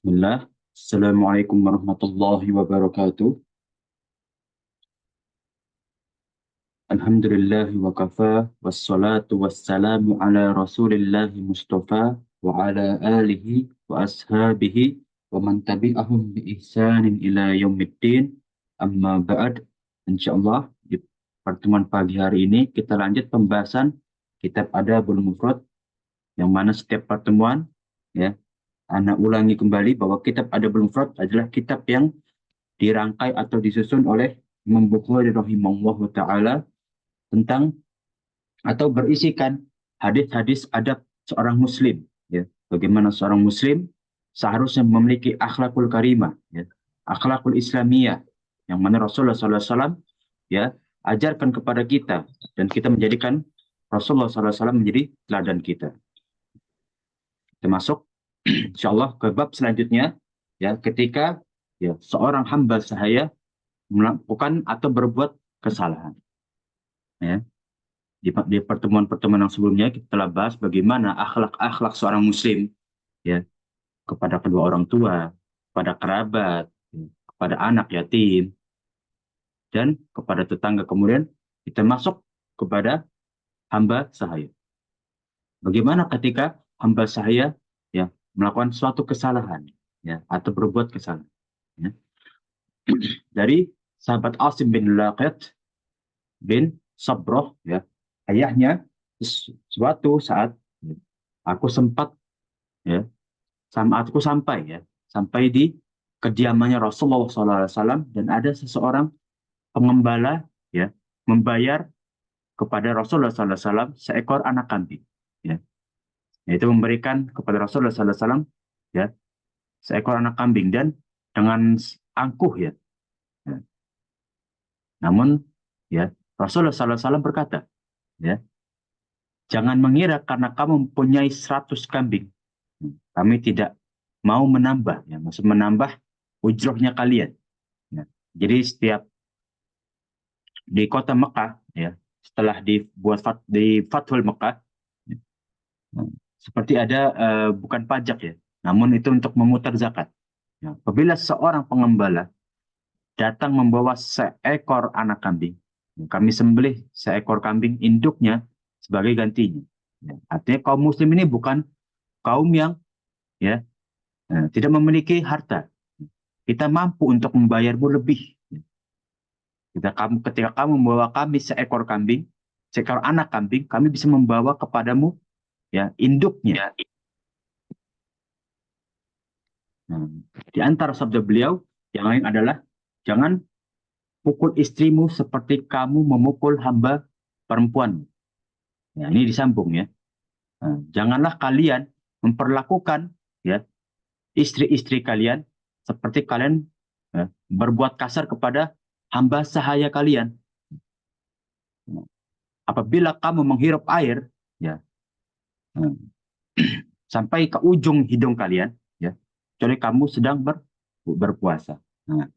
Bismillah. Assalamualaikum warahmatullahi wabarakatuh. Alhamdulillahi wa kafa. Wassalatu wassalamu ala rasulillahi mustafa. Wa ala alihi wa ashabihi. Wa man tabi'ahum bi ihsanin ila yaumiddin. Amma ba'd. Insyaallah di pertemuan pagi hari ini kita lanjut pembahasan kitab Adabul Mufrad, yang mana setiap pertemuan, ya, Ana ulangi kembali bahwa kitab Adabul Mufrad adalah kitab yang dirangkai atau disusun oleh Imam Bukhari rahimahullah taala tentang atau berisikan hadis-hadis adab seorang muslim, ya. Bagaimana seorang muslim seharusnya memiliki akhlakul karimah, ya, akhlakul islamiyah, yang mana Rasulullah SAW, ya, ajarkan kepada kita, dan kita menjadikan Rasulullah SAW menjadi teladan kita. Kita masuk insyaallah ke bab selanjutnya, ya, ketika, ya, seorang hamba sahaya melakukan atau berbuat kesalahan, ya. Di pertemuan-pertemuan yang sebelumnya kita telah bahas bagaimana akhlak-akhlak seorang muslim, ya, kepada kedua orang tua, kepada kerabat, ya, kepada anak yatim, dan kepada tetangga. Kemudian kita masuk kepada hamba sahaya. Bagaimana ketika hamba sahaya, ya, melakukan suatu kesalahan, ya, atau berbuat kesalahan, ya. Dari sahabat Asim bin Laqit bin Sabroh, ya, ayahnya, suatu saat, ya, aku sempat, ya, aku sampai, ya, sampai di kediamannya Rasulullah SAW, dan ada seseorang pengembala, ya, membayar kepada Rasulullah SAW seekor anak kambing, ya, yaitu memberikan kepada Rasulullah SAW, ya, seekor anak kambing, dan dengan angkuh, ya, ya. Namun, ya, Rasulullah SAW berkata, ya, jangan mengira karena kamu mempunyai 100 kambing, kami tidak mau menambah, ya, maksud menambah ujrohnya kalian. Ya. Jadi setiap di kota Mekah, ya, setelah di Fathul Mekah, ya, seperti ada, bukan pajak, ya, namun itu untuk memutar zakat. Ya. Apabila seorang pengembala datang membawa seekor anak kambing, ya, kami sembelih seekor kambing induknya sebagai gantinya. Ya. Artinya kaum muslim ini bukan kaum yang, ya, tidak memiliki harta. Kita mampu untuk membayarmu lebih. Ketika kamu membawa kami seekor kambing, seekor anak kambing, kami bisa membawa kepadamu, ya, induknya. Nah, di antara sabda beliau yang lain adalah, jangan pukul istrimu seperti kamu memukul hamba perempuan. Ya, ini disambung, ya. Nah, janganlah kalian memperlakukan, ya, istri-istri kalian seperti kalian, ya, berbuat kasar kepada hamba sahaya kalian. Nah, apabila kamu menghirup air, ya, sampai ke ujung hidung kalian, ya, kecuali kamu sedang berpuasa. Nah,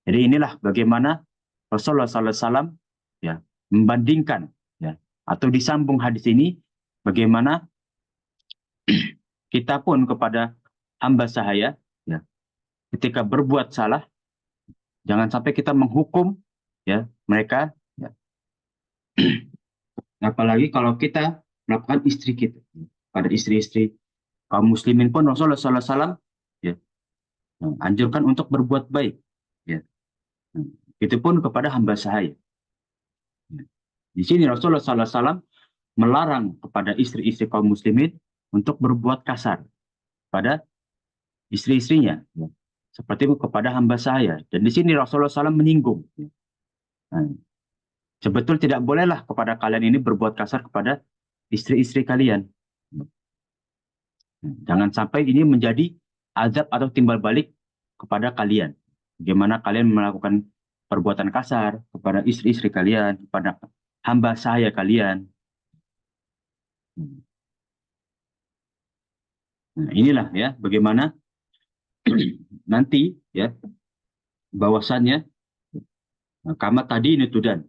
jadi inilah bagaimana Rasulullah SAW, ya, membandingkan, ya, atau disambung hadis ini, bagaimana kita pun kepada hamba sahaya, ya, ketika berbuat salah, jangan sampai kita menghukum, ya, mereka, ya, apalagi kalau kita melakukan istri kita, pada istri-istri kaum muslimin pun Rasulullah SAW, ya, anjurkan untuk berbuat baik, ya. Itu pun kepada hamba sahaya. Ya. Di sini Rasulullah SAW melarang kepada istri-istri kaum muslimin untuk berbuat kasar pada istri-istrinya, ya, seperti itu kepada hamba sahaya. Dan di sini Rasulullah SAW menyinggung, ya. Nah, sebetulnya tidak bolehlah kepada kalian ini berbuat kasar kepada istri-istri kalian. Jangan sampai ini menjadi azab atau timbal balik kepada kalian. Bagaimana kalian melakukan perbuatan kasar kepada istri-istri kalian, kepada hamba sahaya kalian. Nah, inilah, ya, bagaimana nanti, ya, bahwasannya, kama tadi ini tudan.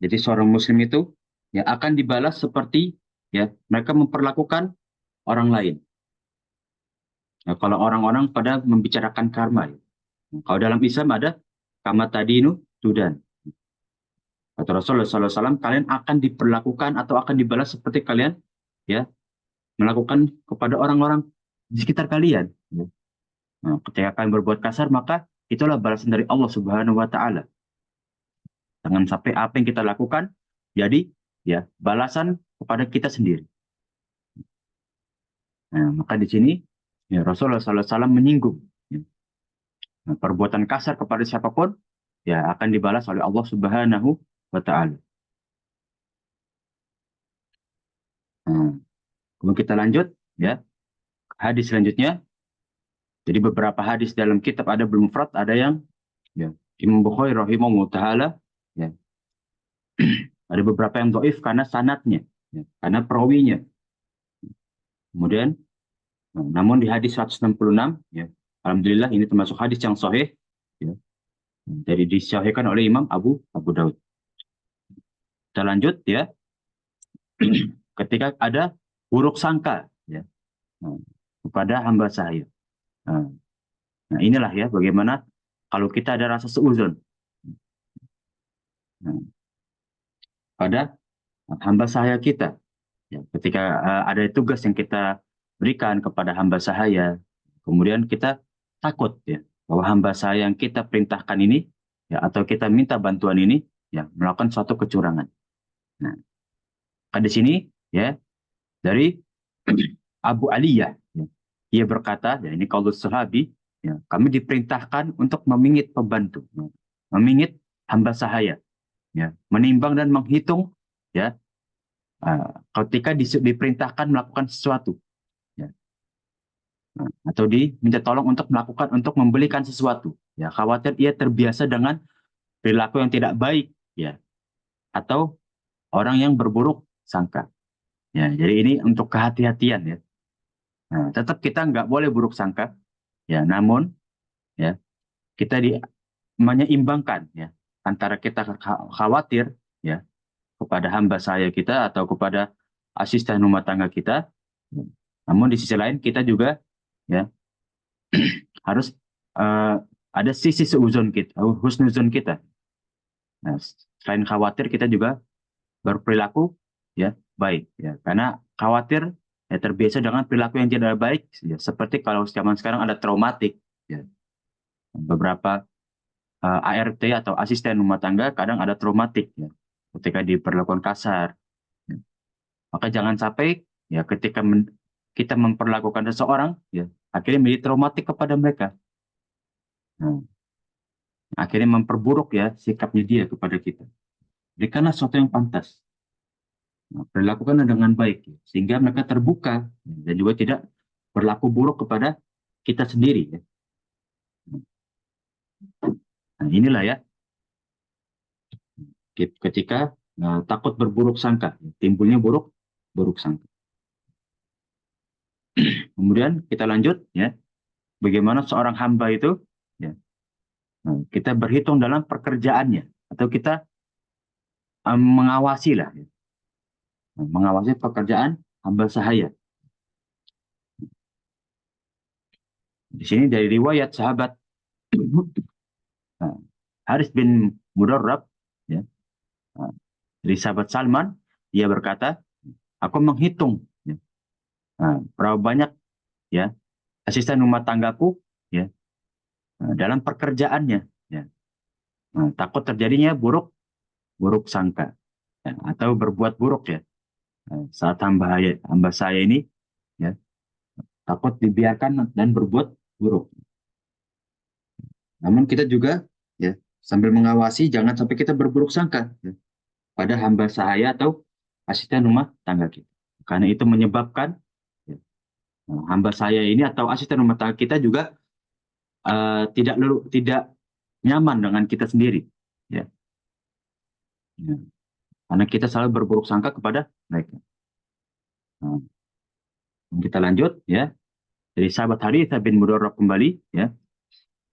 Jadi seorang muslim itu, ya, akan dibalas seperti, ya, mereka memperlakukan orang lain. Nah, kalau orang-orang pada membicarakan karma, ya. Kalau dalam Islam ada kama tadinu tudan. Kata Rasulullah SAW, kalian akan diperlakukan atau akan dibalas seperti kalian ya melakukan kepada orang-orang di sekitar kalian. Ya. Nah, ketika kalian berbuat kasar, maka itulah balasan dari Allah Subhanahu Wa Taala. Jangan sampai apa yang kita lakukan jadi ya balasan kepada kita sendiri. Nah, maka di sini ya, Rasulullah SAW menyinggung ya, nah, perbuatan kasar kepada siapapun ya akan dibalas oleh Allah Subhanahu Wa Taala. Nah, kemudian kita lanjut ya hadis selanjutnya. Jadi beberapa hadis dalam kitab ada belum mufrad, ada yang ya, Imam Bukhari rahimahullah taala ya, ada beberapa yang dhaif karena sanatnya, ya, karena perawinya. Kemudian namun di hadis 166 ya, alhamdulillah ini termasuk hadis yang sahih ya. Jadi disahihkan oleh Imam Abu Daud. Kita lanjut ya. Ketika ada buruk sangka ya kepada hamba saya. Nah, inilah ya bagaimana kalau kita ada rasa seuzon pada hamba sahaya kita. Ya, ketika ada tugas yang kita berikan kepada hamba sahaya, kemudian kita takut ya bahwa hamba sahaya yang kita perintahkan ini ya atau kita minta bantuan ini ya melakukan suatu kecurangan. Nah, di sini ya dari Abu Aliyah ya, ia berkata ya ini kalau sahabi ya kami diperintahkan untuk memingit pembantu, ya, memingit hamba sahaya ya, menimbang dan menghitung ya ketika diperintahkan melakukan sesuatu ya, atau diminta tolong untuk melakukan untuk membelikan sesuatu ya khawatir ia terbiasa dengan perilaku yang tidak baik ya atau orang yang berburuk sangka ya jadi ini untuk kehati-hatian ya. Nah, tetap kita nggak boleh buruk sangka ya namun ya kita menyeimbangkan ya antara kita khawatir ya kepada hamba sahaya kita atau kepada asisten rumah tangga kita. Namun di sisi lain kita juga ya harus ada sisi seuzon kita, husnuzon kita. Nah, selain khawatir kita juga berperilaku ya baik ya karena khawatir ya terbiasa dengan perilaku yang tidak baik ya, seperti kalau zaman sekarang ada traumatik ya beberapa ART atau asisten rumah tangga kadang ada traumatik ya ketika diperlakukan kasar. Ya. Maka jangan sampai ya ketika kita memperlakukan seseorang ya akhirnya menjadi traumatik kepada mereka. Nah, akhirnya memperburuk ya sikapnya dia kepada kita. Berikanlah sesuatu yang pantas. Nah, perlakukan dengan baik ya, sehingga mereka terbuka ya, dan juga tidak berlaku buruk kepada kita sendiri ya. Nah, inilah ya ketika takut berburuk sangka, timbulnya buruk sangka. Kemudian kita lanjut ya, bagaimana seorang hamba itu ya, kita berhitung dalam pekerjaannya atau kita mengawasi lah, ya. Mengawasi pekerjaan hamba sahaya. Di sini dari riwayat sahabat Haris bin Mudarrab, ya, dari sahabat Salman, dia berkata, aku menghitung ya, berapa banyak ya asisten rumah tanggaku ya dalam pekerjaannya, ya. Takut terjadinya buruk sangka ya, atau berbuat buruk ya saat hamba saya ini ya takut dibiarkan dan berbuat buruk. Namun kita juga ya sambil mengawasi jangan sampai kita berburuk sangka ya, pada hamba sahaya atau asisten rumah tangga kita. Karena itu menyebabkan ya, hamba saya ini atau asisten rumah tangga kita juga tidak nyaman dengan kita sendiri. Ya. Ya. Karena kita selalu berburuk sangka kepada mereka. Nah, kita lanjut ya. Dari sahabat Harithah bin Mudarrab kembali ya.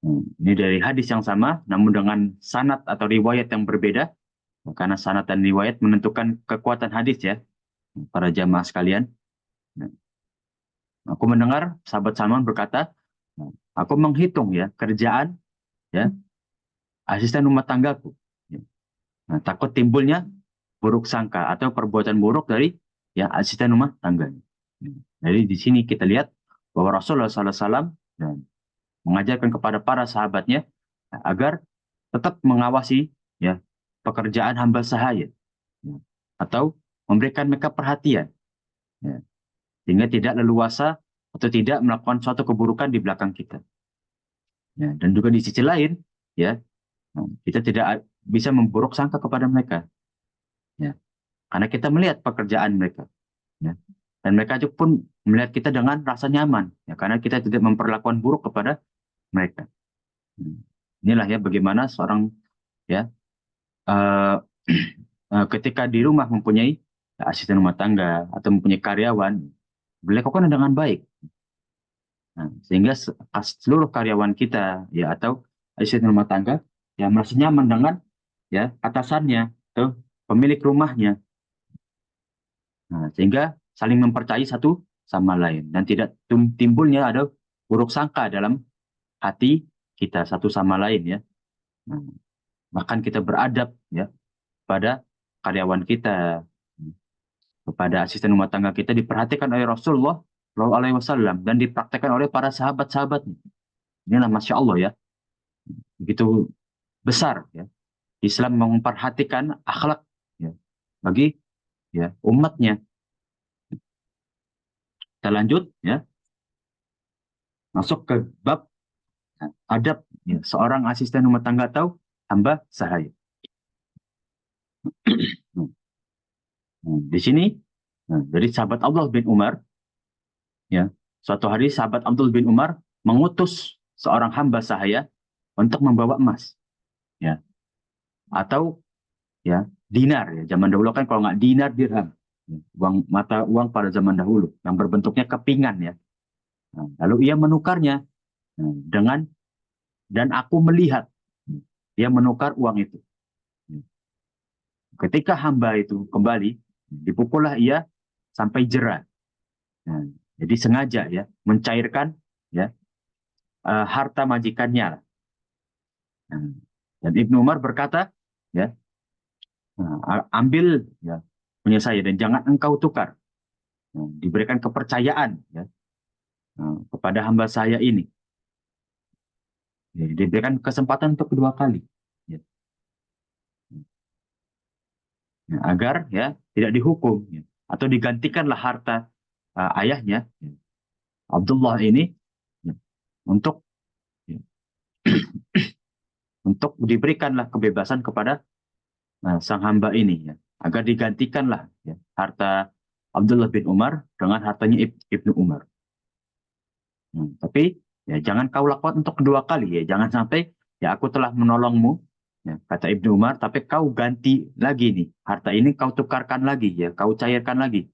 Ini dari hadis yang sama namun dengan sanad atau riwayat yang berbeda. Karena sanad dan riwayat menentukan kekuatan hadis ya para jamaah sekalian. Aku mendengar sahabat Salman berkata, aku menghitung ya kerjaan ya asisten rumah tanggaku. Ya. Nah, takut timbulnya buruk sangka atau perbuatan buruk dari ya asisten rumah tangganya. Ya. Jadi di sini kita lihat bahwa Rasulullah SAW dan mengajarkan kepada para sahabatnya ya, agar tetap mengawasi ya pekerjaan hamba sahaya ya, atau memberikan mereka perhatian ya, sehingga tidak leluasa atau tidak melakukan suatu keburukan di belakang kita. Ya, dan juga di sisi lain ya kita tidak bisa memburuk sangka kepada mereka ya, karena kita melihat pekerjaan mereka ya, dan mereka juga pun melihat kita dengan rasa nyaman ya, karena kita tidak memperlakukan buruk kepada mereka. Inilah ya bagaimana seorang ya eh, ketika di rumah mempunyai asisten rumah tangga atau mempunyai karyawan, dilakukan dengan baik. Nah, sehingga seluruh karyawan kita ya atau asisten rumah tangga ya merasa nyaman dengan ya atasannya atau pemilik rumahnya. Nah, sehingga saling mempercayai satu sama lain dan tidak timbulnya ada buruk sangka dalam hati kita satu sama lain ya. Nah, bahkan kita beradab ya pada karyawan kita, kepada asisten rumah tangga kita diperhatikan oleh Rasulullah Shallallahu Alaihi Wasallam dan dipraktekkan oleh para sahabat-sahabatnya. Inilah masya Allah ya, begitu besar ya. Islam memperhatikan akhlak ya, bagi ya umatnya. Kita lanjut ya, masuk ke bab adab ya, seorang asisten rumah tangga atau hamba sahaya. Di sini, dari sahabat Abdullah bin Umar, ya, suatu hari sahabat Abdul bin Umar mengutus seorang hamba sahaya untuk membawa emas, ya, atau ya dinar ya. Zaman dahulu kan kalau nggak dinar dirham, ya, uang mata uang pada zaman dahulu yang berbentuknya kepingan ya. Nah, lalu ia menukarnya dengan dan aku melihat dia menukar uang itu. Ketika hamba itu kembali, dipukullah ia sampai jera. Nah, jadi sengaja ya mencairkan ya harta majikannya. Nah, dan Ibnu Umar berkata, ya, ambil ya punya saya dan jangan engkau tukar. Nah, diberikan kepercayaan ya kepada hamba saya ini. Ya, diberikan kesempatan untuk kedua kali. Ya. Ya, agar ya tidak dihukum ya, atau digantikanlah harta ayahnya ya, Abdullah ini ya, untuk ya, untuk diberikanlah kebebasan kepada sang hamba ini ya, agar digantikanlah ya, harta Abdullah bin Umar dengan hartanya Ibnu Umar. Tapi ya jangan kau lakukan untuk kedua kali ya, jangan sampai ya aku telah menolongmu ya, kata Ibnu Umar, tapi kau ganti lagi nih harta ini kau tukarkan lagi ya, kau cairkan lagi.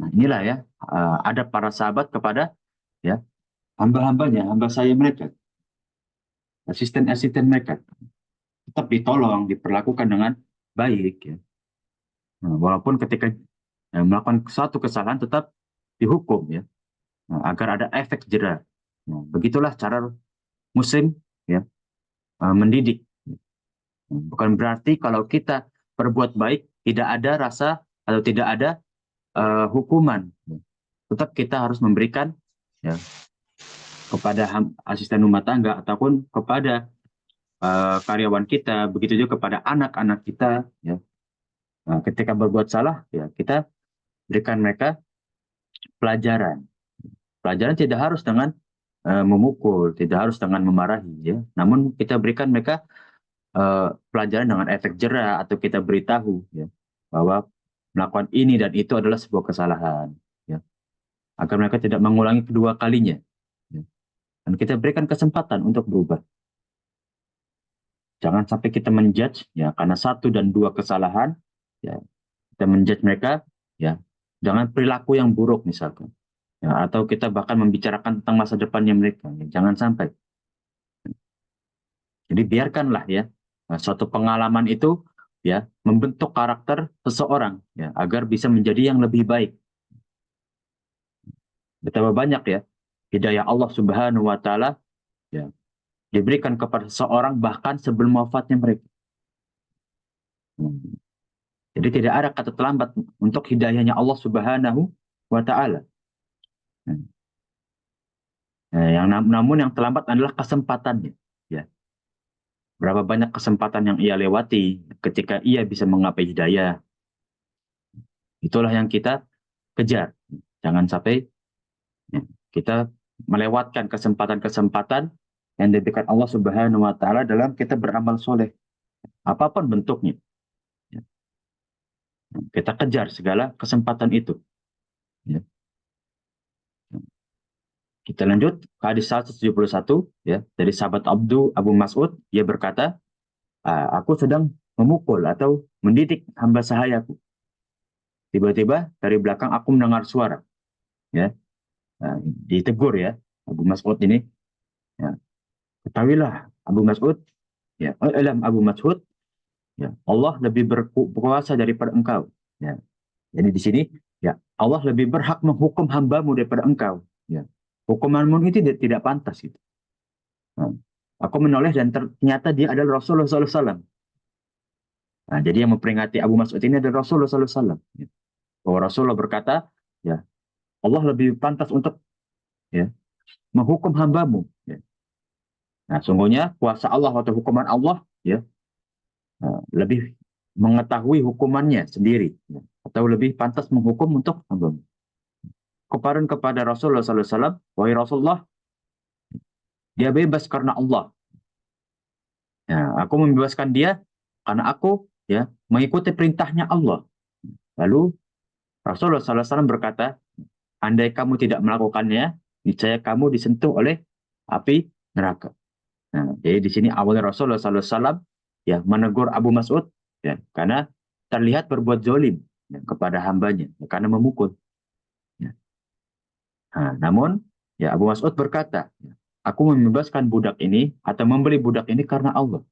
Nah inilah ya ada para sahabat kepada ya hamba-hambanya, hamba saya mereka, asisten-asisten mereka, tetap ditolong, diperlakukan dengan baik ya. Nah, walaupun ketika melakukan suatu kesalahan tetap dihukum ya, agar ada efek jera. Nah, begitulah cara Muslim ya mendidik. Bukan berarti kalau kita berbuat baik tidak ada rasa atau tidak ada hukuman. Tetap kita harus memberikan ya kepada asisten rumah tangga ataupun kepada karyawan kita, begitu juga kepada anak-anak kita ya. Nah, ketika berbuat salah ya kita berikan mereka pelajaran. Pelajaran tidak harus dengan memukul, tidak harus dengan memarahi ya. Namun kita berikan mereka pelajaran dengan efek jera atau kita beritahu ya bahwa melakukan ini dan itu adalah sebuah kesalahan ya, agar mereka tidak mengulangi kedua kalinya ya. Dan kita berikan kesempatan untuk berubah. Jangan sampai kita menjudge ya karena satu dan dua kesalahan ya kita menjudge mereka ya dengan perilaku yang buruk misalkan ya, atau kita bahkan membicarakan tentang masa depannya mereka ya, jangan sampai. Jadi biarkanlah ya suatu pengalaman itu ya membentuk karakter seseorang ya agar bisa menjadi yang lebih baik. Betapa banyak ya hidayah Allah Subhanahu wa taala ya diberikan kepada seseorang bahkan sebelum wafatnya mereka. Hmm. Jadi tidak ada kata terlambat untuk hidayahnya Allah Subhanahu wa taala. Hmm. Nah, namun yang terlambat adalah kesempatannya. Ya, berapa banyak kesempatan yang ia lewati ketika ia bisa menggapai hidayah. Itulah yang kita kejar. Jangan sampai ya, kita melewatkan kesempatan-kesempatan yang diberikan Allah Subhanahu wa taala dalam kita beramal soleh, apapun bentuknya. Ya, kita kejar segala kesempatan itu. Ya. Kita lanjut ke hadis 171 ya dari sahabat Abu Mas'ud, ia berkata, aku sedang memukul atau mendidik hamba sahayaku. Tiba-tiba dari belakang aku mendengar suara, ya, ditegur ya Abu Mas'ud ini. Ya, ketahuilah Abu Mas'ud, ya, Abu Mas'ud, ya, Allah lebih berkuasa daripada engkau. Ya, jadi di sini, ya, Allah lebih berhak menghukum hambamu daripada engkau. Ya, hukumanmu itu tidak pantas gitu. Nah, aku menoleh dan ternyata dia adalah Rasulullah SAW. Nah, jadi yang memperingati Abu Mas'ud ini adalah Rasulullah SAW. Ya. Bahwa Rasulullah berkata, ya, Allah lebih pantas untuk ya, menghukum hambamu. Ya. Nah, sungguhnya kuasa Allah atau hukuman Allah ya lebih mengetahui hukumannya sendiri ya, atau lebih pantas menghukum untuk hambamu. Kepada Rasulullah SAW, wahai Rasulullah, dia bebas karena Allah. Ya, aku membebaskan dia karena aku ya mengikuti perintahnya Allah. Lalu Rasulullah SAW berkata, andai kamu tidak melakukannya, niscaya kamu disentuh oleh api neraka. Nah, jadi di sini awalnya Rasulullah SAW ya menegur Abu Mas'ud ya karena terlihat berbuat zolim ya, kepada hambanya ya, karena memukul. Ya. Nah, namun ya Abu Mas'ud berkata, ya, aku membebaskan budak ini atau membeli budak ini karena Allah.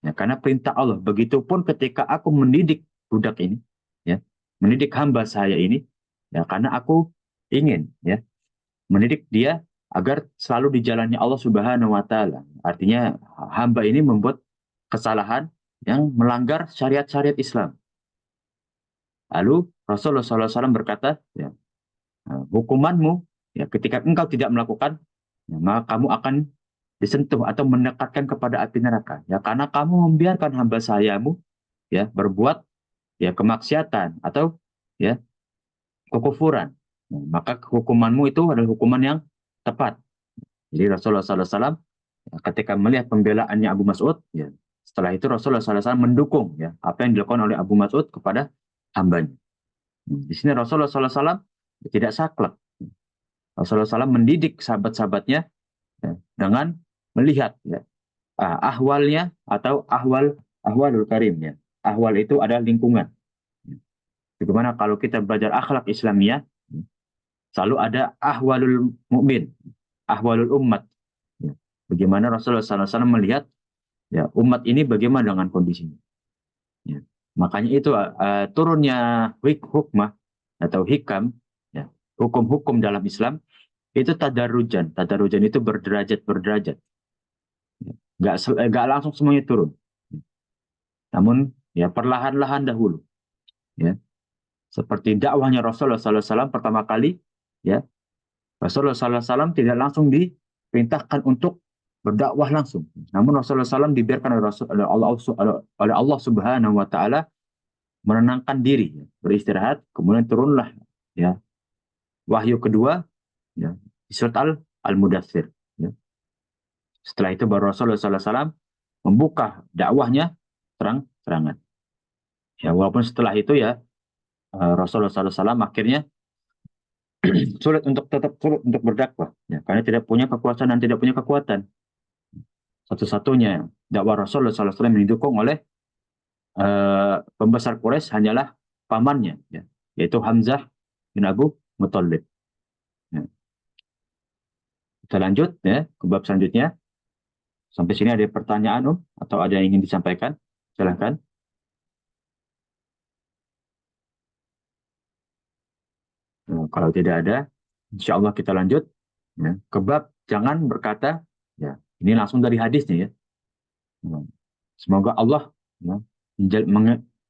Ya, karena perintah Allah. Begitupun ketika aku mendidik budak ini, ya, mendidik hamba saya ini, ya karena aku ingin ya mendidik dia agar selalu di jalannya Allah Subhanahu wa taala. Artinya hamba ini membuat kesalahan yang melanggar syariat-syariat Islam. Lalu Rasulullah SAW berkata, ya, hukumanmu ya ketika engkau tidak melakukan, ya, maka kamu akan disentuh atau mendekatkan kepada api neraka. Ya karena kamu membiarkan hamba sayamu ya berbuat ya kemaksiatan atau ya kekufuran. Nah, maka hukumanmu itu adalah hukuman yang tepat. Jadi Rasulullah SAW ketika melihat pembelaannya Abu Mas'ud, ya, setelah itu Rasulullah SAW mendukung ya apa yang dilakukan oleh Abu Mas'ud kepada hambanya. Di sini Rasulullah SAW tidak saklek. Rasulullah SAW mendidik sahabat-sahabatnya ya, dengan melihat ya, ahwalnya atau ahwalul karim ya. Ahwal itu adalah lingkungan. Bagaimana kalau kita belajar akhlak Islamiyah, selalu ada ahwalul mukmin, ahwalul umat. Ya. Bagaimana Rasulullah SAW melihat ya umat ini bagaimana dengan kondisinya. Ya. Makanya itu turunnya hikmah atau hikam, ya, hukum-hukum dalam Islam itu tadarujan. Tadarujan itu berderajat. Ya. Nggak langsung semuanya turun. Namun ya perlahan-lahan dahulu. Ya. Seperti dakwahnya Rasulullah SAW pertama kali, ya Rasulullah SAW tidak langsung diperintahkan untuk berdakwah langsung. Namun Rasulullah SAW dibiarkan oleh Allah Subhanahu Wa Taala menenangkan diri, ya, beristirahat, kemudian turunlah ya wahyu kedua ya, di surat Al-Mudaththir. Ya. Setelah itu baru Rasulullah SAW membuka dakwahnya terang-terangan. Ya, walaupun setelah itu ya Rasulullah SAW akhirnya sulit untuk berdakwah, ya, karena tidak punya kekuasaan dan tidak punya kekuatan. Satu-satunya dakwah Rasulullah SAW yang didukung oleh pembesar Quraisy hanyalah pamannya, ya, yaitu Hamzah bin Abu Muthalib. Ya. Kita lanjut ya ke bab selanjutnya. Sampai sini ada pertanyaan atau ada yang ingin disampaikan? Silahkan. Kalau tidak ada, Insya Allah kita lanjut ya, ke bab jangan berkata ya, ini langsung dari hadisnya ya. Ya. Semoga Allah ya,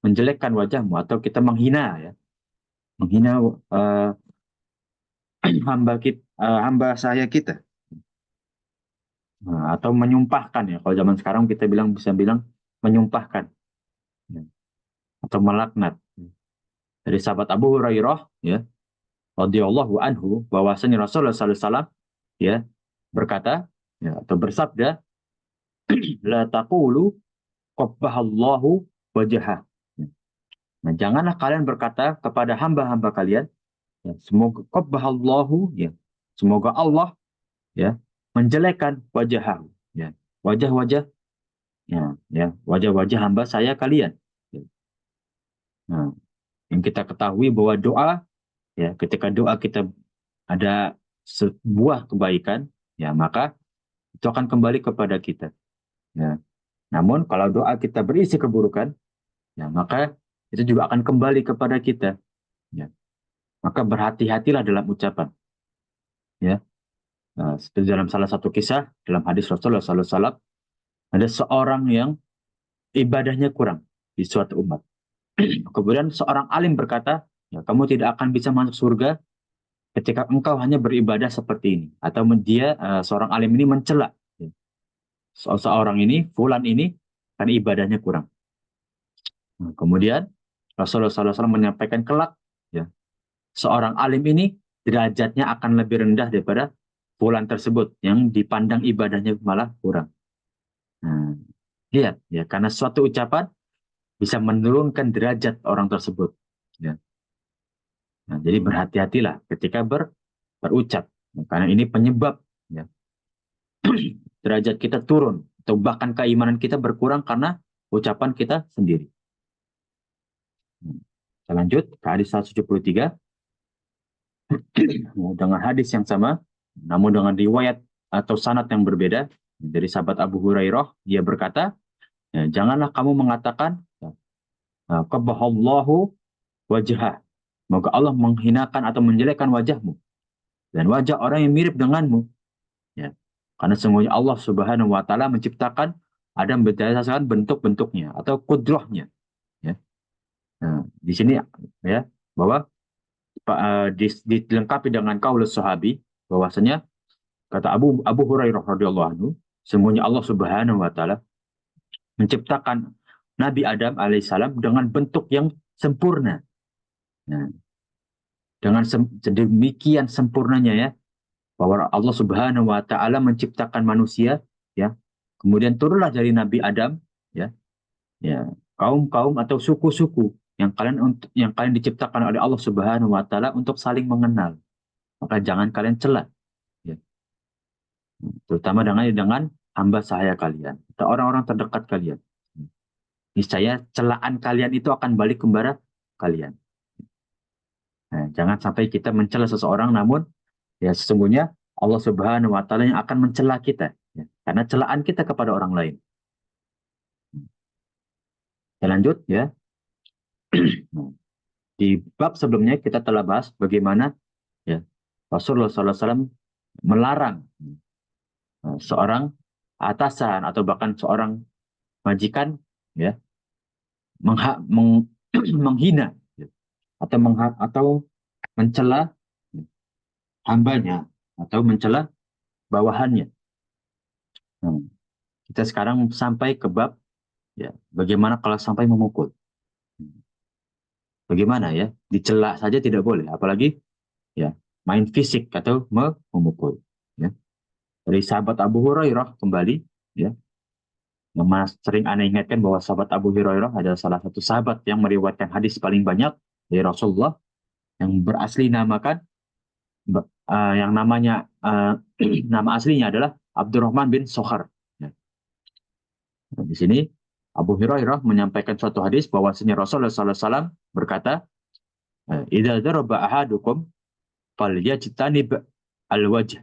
menjelekkan wajahmu atau kita menghina ya, menghina hamba saya kita. Nah, atau menyumpahkan ya. Kalau zaman sekarang kita bisa bilang menyumpahkan ya, atau melaknat. Dari sahabat Abu Hurairah ya, radhiyallahu anhu, bahwasanya Rasulullah sallallahu alaihi wasallam ya berkata ya, atau bersabda, la taqulu qabbahallahu wajhah. Nah, janganlah kalian berkata kepada hamba-hamba kalian, ya, semoga qabbahallahu ya, semoga Allah ya menjelekkan wajah ya, wajah-wajah wajah-wajah hamba saya kalian. Ya. Nah, yang kita ketahui bahwa doa ya, ketika doa kita ada sebuah kebaikan ya, maka itu akan kembali kepada kita ya. Namun kalau doa kita berisi keburukan ya, maka itu juga akan kembali kepada kita ya. Maka berhati-hatilah dalam ucapan ya. Nah, seperti dalam salah satu kisah dalam hadis Rasulullah SAW, ada seorang yang ibadahnya kurang di suatu umat. Kemudian seorang alim berkata, ya, kamu tidak akan bisa masuk surga ketika engkau hanya beribadah seperti ini. Atau seorang alim ini mencela ya, seorang ini, fulan ini, karena ibadahnya kurang. Nah, kemudian Rasulullah SAW menyampaikan kelak, ya, seorang alim ini derajatnya akan lebih rendah daripada fulan tersebut yang dipandang ibadahnya malah kurang. Nah, lihat ya, karena suatu ucapan bisa menurunkan derajat orang tersebut. Ya. Nah, jadi berhati-hatilah ketika berucap, ya, karena ini penyebab ya, derajat kita turun atau bahkan keimanan kita berkurang karena ucapan kita sendiri. Kita lanjut ke hadis 173 dengan hadis yang sama, namun dengan riwayat atau sanad yang berbeda dari sahabat Abu Hurairah. Dia berkata, ya, janganlah kamu mengatakan qabbahallahu wajhah, semoga Allah menghinakan atau menjelekkan wajahmu dan wajah orang yang mirip denganmu. Ya. Karena sesungguhnya Allah Subhanahu wa taala menciptakan Adam berdasarkan bentuk-bentuknya atau kudrohnya. Ya. Nah, di sini ya bahwa dilengkapi dengan kaulus sahabi bahwasanya kata Abu Hurairah radhiyallahu anhu, sesungguhnya Allah Subhanahu wa taala menciptakan Nabi Adam alaihissalam dengan bentuk yang sempurna. Nah, dengan sedemikian sempurnanya ya, bahwa Allah Subhanahu wa taala menciptakan manusia ya. Kemudian turunlah dari Nabi Adam ya, ya, kaum-kaum atau suku-suku yang kalian diciptakan oleh Allah Subhanahu wa taala untuk saling mengenal. Maka jangan kalian cela ya. Terutama dengan hamba sahaya kalian atau orang-orang terdekat kalian. Niscaya celaan kalian itu akan balik kepada kalian. Nah, jangan sampai kita mencela seseorang, namun ya sesungguhnya Allah Subhanahu wa taala yang akan mencela kita ya, karena celaan kita kepada orang lain. Ya, lanjut ya. Nah, di bab sebelumnya kita telah bahas bagaimana ya Rasulullah SAW melarang seorang atasan atau bahkan seorang majikan ya menghina ya, atau mencela hambanya atau mencela bawahannya. Nah, kita sekarang sampai ke bab ya bagaimana kalau sampai memukul. Bagaimana ya? Dicela saja tidak boleh, apalagi ya main fisik atau memukul. Ya. Dari sahabat Abu Hurairah kembali, ya, yang sering aneh ingatkan bahwa sahabat Abu Hurairah adalah salah satu sahabat yang meriwayatkan hadis paling banyak dari Rasulullah, yang berasli namakan, yang namanya nama aslinya adalah Abdurrahman bin Sokhar. Ya. Nah, di sini Abu Hurairah menyampaikan suatu hadis bahwasanya Rasulullah SAW berkata, "Idza daraba ahadukum falyajtanib al-wajh."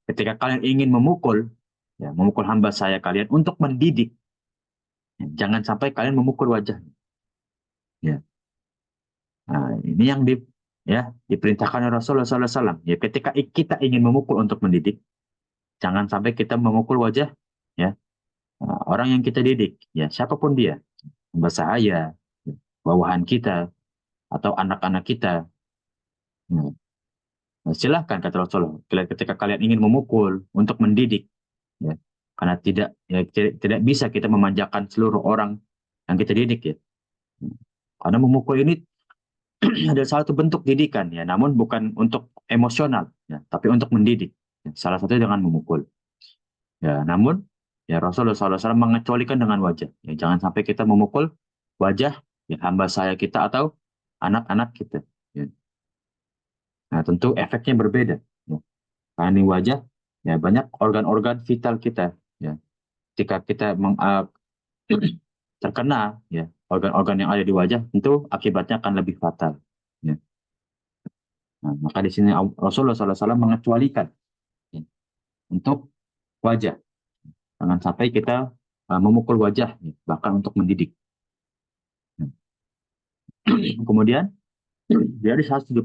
Ketika kalian ingin memukul, ya, memukul hamba saya kalian untuk mendidik, ya, jangan sampai kalian memukul wajahnya. Ya. Nah, ini yang ya diperintahkan oleh Rasulullah SAW. Ya, ketika kita ingin memukul untuk mendidik, jangan sampai kita memukul wajah ya orang yang kita didik, ya siapapun dia, bahasa bawahan kita atau anak-anak kita. Nah, silahkan kata Rasulullah, ketika kalian ingin memukul untuk mendidik, ya, karena tidak bisa kita memanjakan seluruh orang yang kita didik ya. Karena memukul ini adalah salah satu bentuk didikan ya, namun bukan untuk emosional ya, tapi untuk mendidik. Ya, salah satunya dengan memukul. Ya, namun ya Rasulullah SAW mengecualikan dengan wajah. Ya, jangan sampai kita memukul wajah ya, hamba saya kita atau anak-anak kita. Ya. Nah, tentu efeknya berbeda. Ya. Karena di wajah ya banyak organ-organ vital kita. Ya. Jika kita terkena ya organ-organ yang ada di wajah, tentu akibatnya akan lebih fatal. Ya. Nah, maka di sini Rasulullah SAW mengecualikan ya, untuk wajah. Jangan sampai kita memukul wajah, ya, bahkan untuk mendidik. Ya. Kemudian dari 175,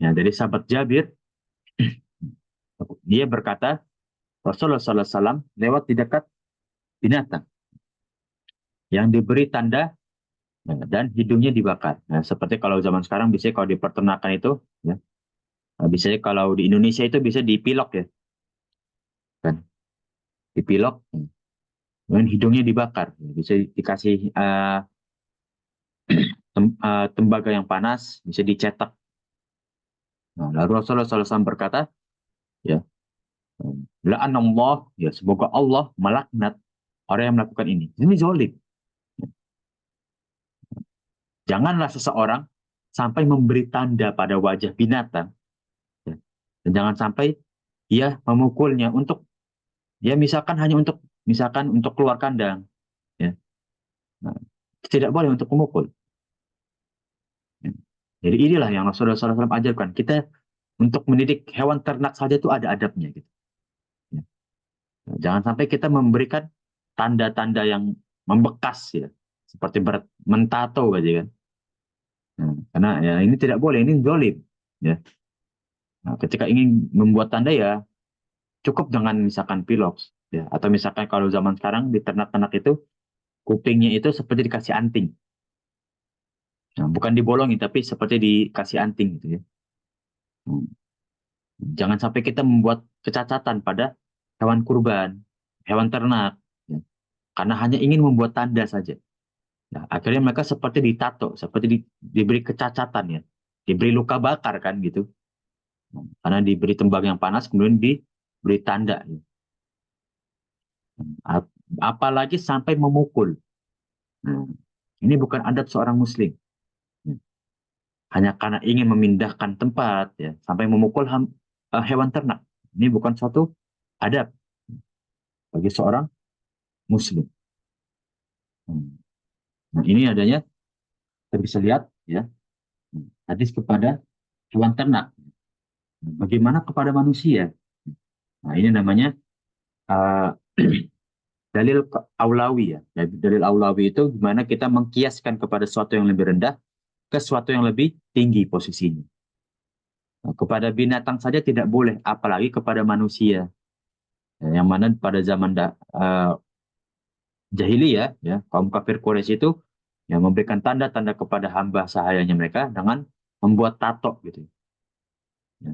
ya, dari sahabat Jabir, dia berkata, Rasulullah SAW lewat di dekat binatang yang diberi tanda ya, dan hidungnya dibakar. Nah, seperti kalau zaman sekarang biasanya kalau di peternakan itu, ya, biasanya kalau di Indonesia itu bisa dipilok ya, kan? Dipilok, kemudian hidungnya dibakar. Ya, bisa dikasih tembaga yang panas, bisa dicetak. Nah, lalu Rasulullah SAW berkata, ya, la'anallah, ya semoga Allah melaknat orang yang melakukan ini. Ini zolim. Janganlah seseorang sampai memberi tanda pada wajah binatang, ya, dan jangan sampai ia memukulnya untuk, ya misalkan hanya untuk, misalkan untuk keluar kandang, ya. Nah, tidak boleh untuk memukul. Ya. Jadi inilah yang Rasulullah SAW ajarkan kita untuk mendidik hewan ternak saja itu ada adabnya gitu. Ya. Nah, jangan sampai kita memberikan tanda-tanda yang membekas ya, seperti mentato aja kan. Nah, karena ya ini tidak boleh, ini zalim. Ya. Nah, ketika ingin membuat tanda ya cukup dengan misalkan piloks ya, atau misalkan kalau zaman sekarang di ternak-ternak itu kupingnya itu seperti dikasih anting. Nah, bukan dibolongin tapi seperti dikasih anting gitu ya. Hmm. Jangan sampai kita membuat kecacatan pada hewan kurban, hewan ternak, ya, karena hanya ingin membuat tanda saja. Nah, akhirnya mereka seperti ditato, seperti diberi kecacatan ya, diberi luka bakar kan gitu. Nah, karena diberi tembak yang panas kemudian diberi tanda. Ya. Apalagi sampai memukul. Nah, ini bukan adab seorang muslim. Ya. Hanya karena ingin memindahkan tempat ya, sampai memukul hewan ternak. Ini bukan suatu adab bagi seorang muslim. Hmm. Nah, ini adanya kita bisa lihat ya hadis kepada hewan ternak. Bagaimana kepada manusia? Nah, ini namanya uh, dalil aulawi ya. Dalil aulawi itu gimana kita mengkiaskan kepada sesuatu yang lebih rendah ke sesuatu yang lebih tinggi posisinya. Nah, kepada binatang saja tidak boleh, apalagi kepada manusia. Ya, yang mana pada zaman jahiliyah ya, kaum kafir Quraisy itu yang memberikan tanda-tanda kepada hamba sahayanya mereka dengan membuat tato gitu. Ya.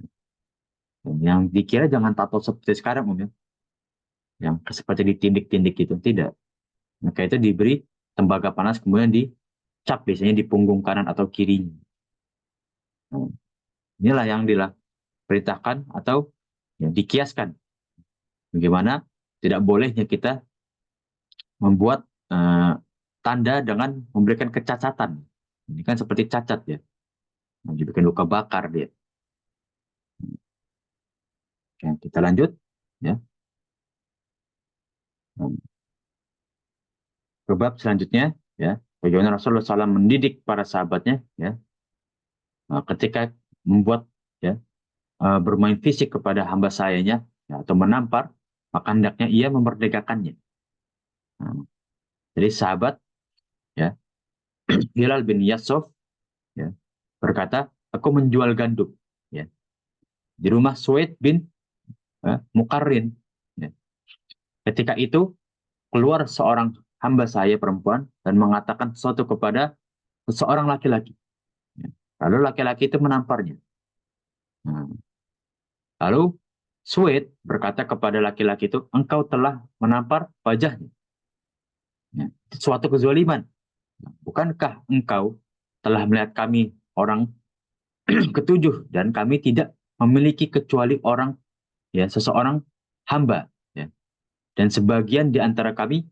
Yang dikira jangan tato seperti sekarang ya, yang seperti ditindik-tindik gitu, tidak. Maka itu diberi tembaga panas kemudian dicap biasanya di punggung kanan atau kirinya. Nah, inilah yang diperintahkan atau ya, dikiaskan. Bagaimana tidak bolehnya kita membuat tanda dengan memberikan kecacatan. Ini kan seperti cacat ya. Nah, dibikin luka bakar dia. Oke, kita lanjut ya. Nah, ke bab selanjutnya ya. Bagaimana Rasulullah SAW mendidik para sahabatnya ya. Nah, ketika membuat ya bermain fisik kepada hamba sayanya ya, atau menampar, maka hendaknya ia memerdekakannya. Nah, jadi sahabat ya Hilal bin Yassof ya, berkata, aku menjual gandum, ya, di rumah Suwaid bin Mukarrin. Ya. Ketika itu keluar seorang hamba saya perempuan dan mengatakan sesuatu kepada seorang laki-laki. Ya. Lalu laki-laki itu menamparnya. Nah, lalu Suwaid berkata kepada laki-laki itu, engkau telah menampar wajahnya. Ya. Suatu kezaliman. Bukankah engkau telah melihat kami orang ketujuh dan kami tidak memiliki kecuali orang, ya, seseorang hamba, ya, dan sebagian di antara kami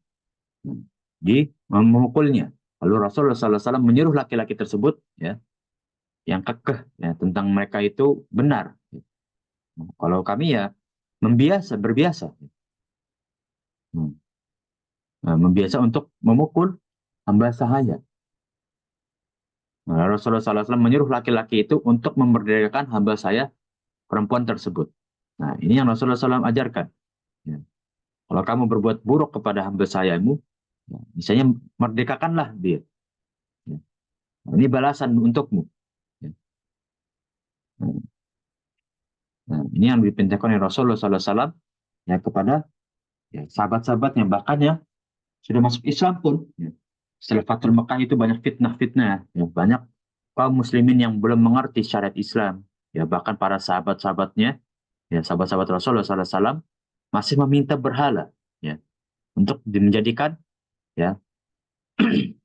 memukulnya. Lalu Rasulullah SAW menyuruh laki-laki tersebut, ya, yang kekeh, ya, tentang mereka itu benar. Kalau kami ya berbiasa, membiasa untuk memukul hamba sahaya. Nah, Rasulullah SAW menyuruh laki-laki itu untuk memerdekakan hamba saya perempuan tersebut. Nah, ini yang Rasulullah SAW ajarkan. Ya. Kalau kamu berbuat buruk kepada hamba sayamu, ya, misalnya merdekakanlah dia. Ya. Nah, ini balasan untukmu. Ya. Nah, ini yang diperintahkan oleh Rasulullah SAW, ya, kepada, ya, sahabat-sahabat yang bahkan ya sudah masuk Islam pun. Ya. Setelah Fathul Mekah itu banyak fitnah-fitnah. Ya. Banyak kaum muslimin yang belum mengerti syariat Islam. Ya, bahkan para sahabat-sahabatnya, ya, sahabat-sahabat Rasulullah SAW masih meminta berhala, ya, untuk menjadikan, ya,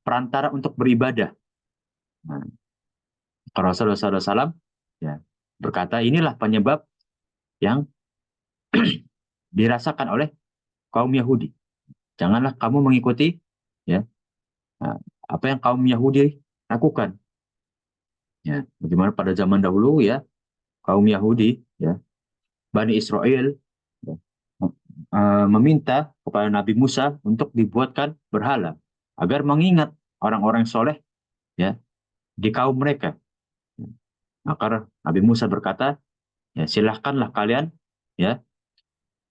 perantara untuk beribadah. Nah, Rasulullah SAW, ya, berkata inilah penyebab yang dirasakan oleh kaum Yahudi. Janganlah kamu mengikuti, ya, apa yang kaum Yahudi lakukan. Ya, bagaimana pada zaman dahulu, ya, kaum Yahudi, ya, Bani Israel, ya, meminta kepada Nabi Musa untuk dibuatkan berhala agar mengingat orang-orang soleh, ya, di kaum mereka. Maka Nabi Musa berkata, ya, silahkanlah kalian, ya,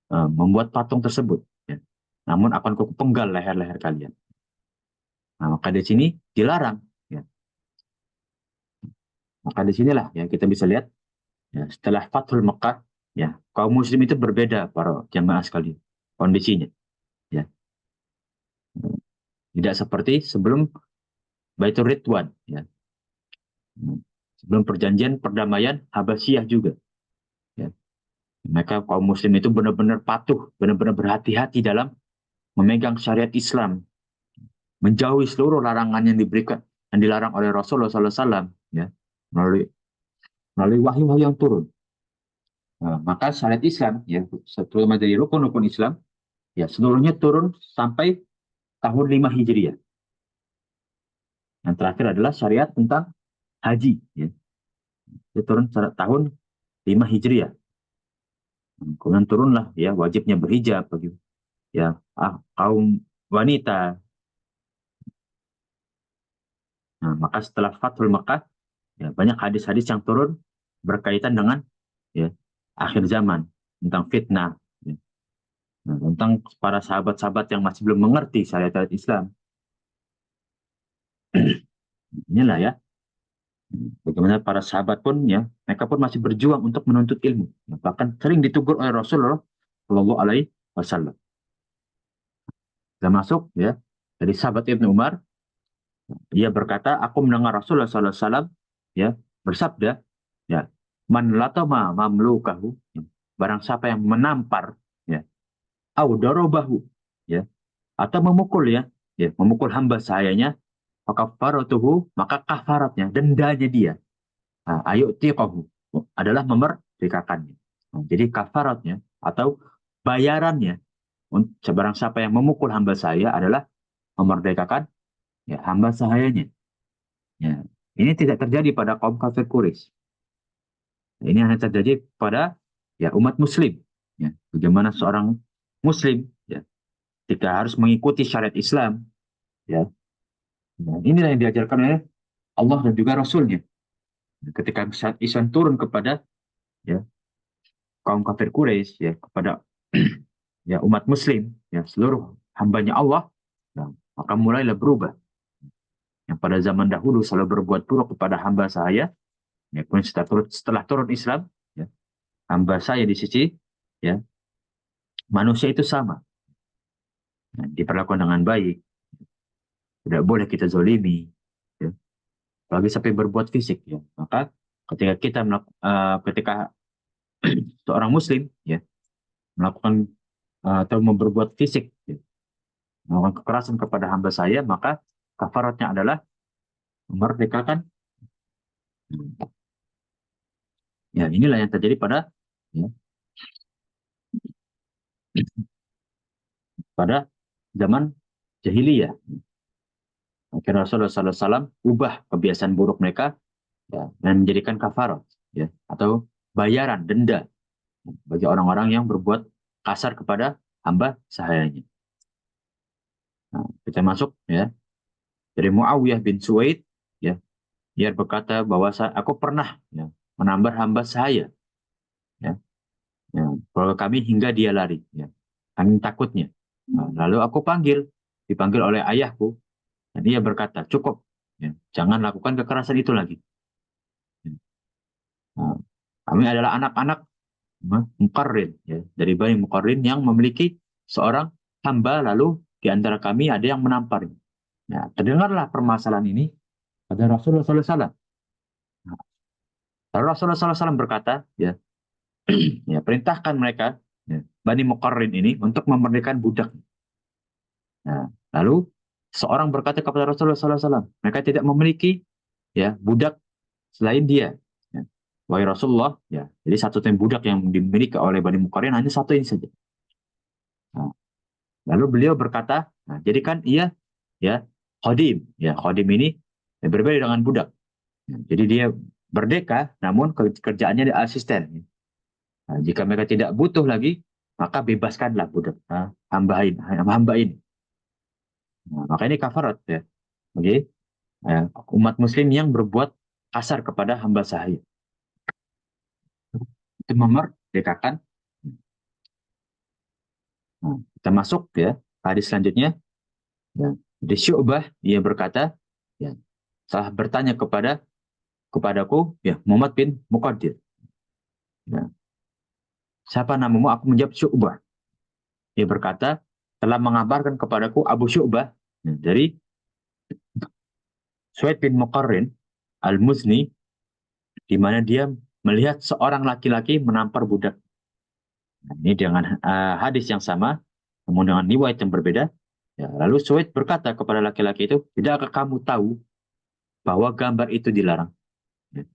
membuat patung tersebut. Ya. Namun akan kupenggal leher-leher kalian. Nah, maka di sini dilarang. Ya. Maka di sinilah, ya, kita bisa lihat, ya, setelah Fathul Mekah, ya, kaum Muslim itu berbeda para jamaah sekalian kondisinya. Ya. Tidak seperti sebelum Baitur Ridwan. Ya. Sebelum perjanjian perdamaian Habasyah juga. Ya. Mereka kaum Muslim itu benar-benar patuh, benar-benar berhati-hati dalam memegang syariat Islam, menjauhi seluruh larangan yang diberikan yang dilarang oleh Rasulullah SAW, ya, melalui wahyu-wahyu yang turun. Nah, maka syariat Islam, ya, terutama dari rukun-rukun Islam, ya, seluruhnya turun sampai tahun 5 Hijriah. Yang terakhir adalah syariat tentang haji, ya. Itu turun tahun 5 Hijriah. Kemudian turunlah, ya, wajibnya berhijab bagi, ya, kaum wanita. Nah, maka setelah Fathul Makkah, ya, banyak hadis-hadis yang turun berkaitan dengan, ya, akhir zaman, tentang fitnah, ya. Nah, tentang para sahabat-sahabat yang masih belum mengerti syariat Islam. Inilah, ya, bagaimana para sahabat pun, ya, mereka pun masih berjuang untuk menuntut ilmu, ya, bahkan sering ditegur oleh Rasulullah Shallallahu Alaihi Wasallam. Termasuk, ya, dari sahabat Ibnu Umar, dia berkata, aku mendengar Rasulullah Sallallahu Alaihi Wasallam, ya, bersabda, ya, man latama mamlukahu, ya, barang siapa yang menampar, ya, au darabahu, ya, atau memukul, ya, ya, memukul hamba sahayanya, maka kafaratnya, dendanya dia, nah, ayo tiqahu, adalah memerdekakannya. Nah, jadi kafaratnya atau bayarannya sebarang siapa yang memukul hamba saya adalah memerdekakan, ya, hamba sahayanya. Ya. Ini tidak terjadi pada kaum kafir Quraisy. Ini hanya terjadi pada, ya, umat Muslim. Ya. Bagaimana seorang Muslim, ya, ketika harus mengikuti syariat Islam, ya, nah, inilah yang diajarkan oleh Allah dan juga Rasulnya. Ketika syariat Islam turun kepada, ya, kaum kafir Quraisy, ya, kepada ya, umat Muslim, ya, seluruh hambanya Allah, nah, maka mulailah berubah. Yang pada zaman dahulu selalu berbuat buruk kepada hamba saya, ya, kemudian setelah turun Islam, ya, hamba saya di sisi, ya, manusia itu sama, ya, diperlakukan dengan baik, tidak boleh kita zolimi, ya, apalagi sampai berbuat fisik, ya. Maka ketika seorang Muslim, ya, melakukan atau berbuat fisik, ya, melakukan kekerasan kepada hamba saya, maka kafaratnya adalah memerdekakan. Ya, inilah yang terjadi ya, pada zaman jahiliyah. Akhirnya Rasulullah SAW ubah kebiasaan buruk mereka, ya, dan menjadikan kafarat, ya, atau bayaran denda bagi orang-orang yang berbuat kasar kepada hamba sahayanya. Nah, kita masuk, ya, dari Muawiyah bin Suwaid, ya, dia berkata bahwa aku pernah, ya, menambah hamba saya, ya, ya, kalau kami hingga dia lari, ya, kami takutnya. Nah, lalu aku dipanggil oleh ayahku, dan ia berkata, cukup, ya, jangan lakukan kekerasan itu lagi. Ya. Nah, kami adalah anak-anak Muqarrin, ya, dari Bani Muqarrin yang memiliki seorang hamba, lalu di antara kami ada yang menamparnya. Ya, terdengarlah permasalahan ini pada Rasulullah SAW. Nah, lalu Rasulullah SAW berkata, ya, ya, perintahkan mereka, ya, Bani Muqarrin ini untuk memerdekakan budak. Nah, lalu seorang berkata kepada Rasulullah SAW, mereka tidak memiliki, ya, budak selain dia. Ya. Wahai Rasulullah, ya, jadi satu tim budak yang dimiliki oleh Bani Muqarrin hanya satu ini saja. Nah, lalu beliau berkata, nah, jadi kan ia, ya, khodim, ya, khodim ini, ya, berbeda dengan budak. Ya, jadi dia merdeka, namun kerjaannya di asisten. Nah, jika mereka tidak butuh lagi, maka bebaskanlah budak, nah, hamba ini. Nah, maka ini kafarat, ya, bagi, ya, umat Muslim yang berbuat kasar kepada hamba sahaya. Itu memerdekakan. Nah, kita masuk, ya, hadis selanjutnya. Ya. Di Syu'bah dia berkata, ya, salah bertanya kepadaku, ya, Muhammad bin Muqaddir. Ya, siapa namamu? Aku menjawab Syu'bah. Dia berkata, telah mengabarkan kepadaku Abu Syu'bah, ya, dari Suhaib bin Muqarrin Al-Muzni, di mana dia melihat seorang laki-laki menampar budak. Nah, ini dengan hadis yang sama, namun dengan riwayat yang berbeda. Ya, lalu Suhaib berkata kepada laki-laki itu, tidakkah kamu tahu bahwa gambar itu dilarang? Ya.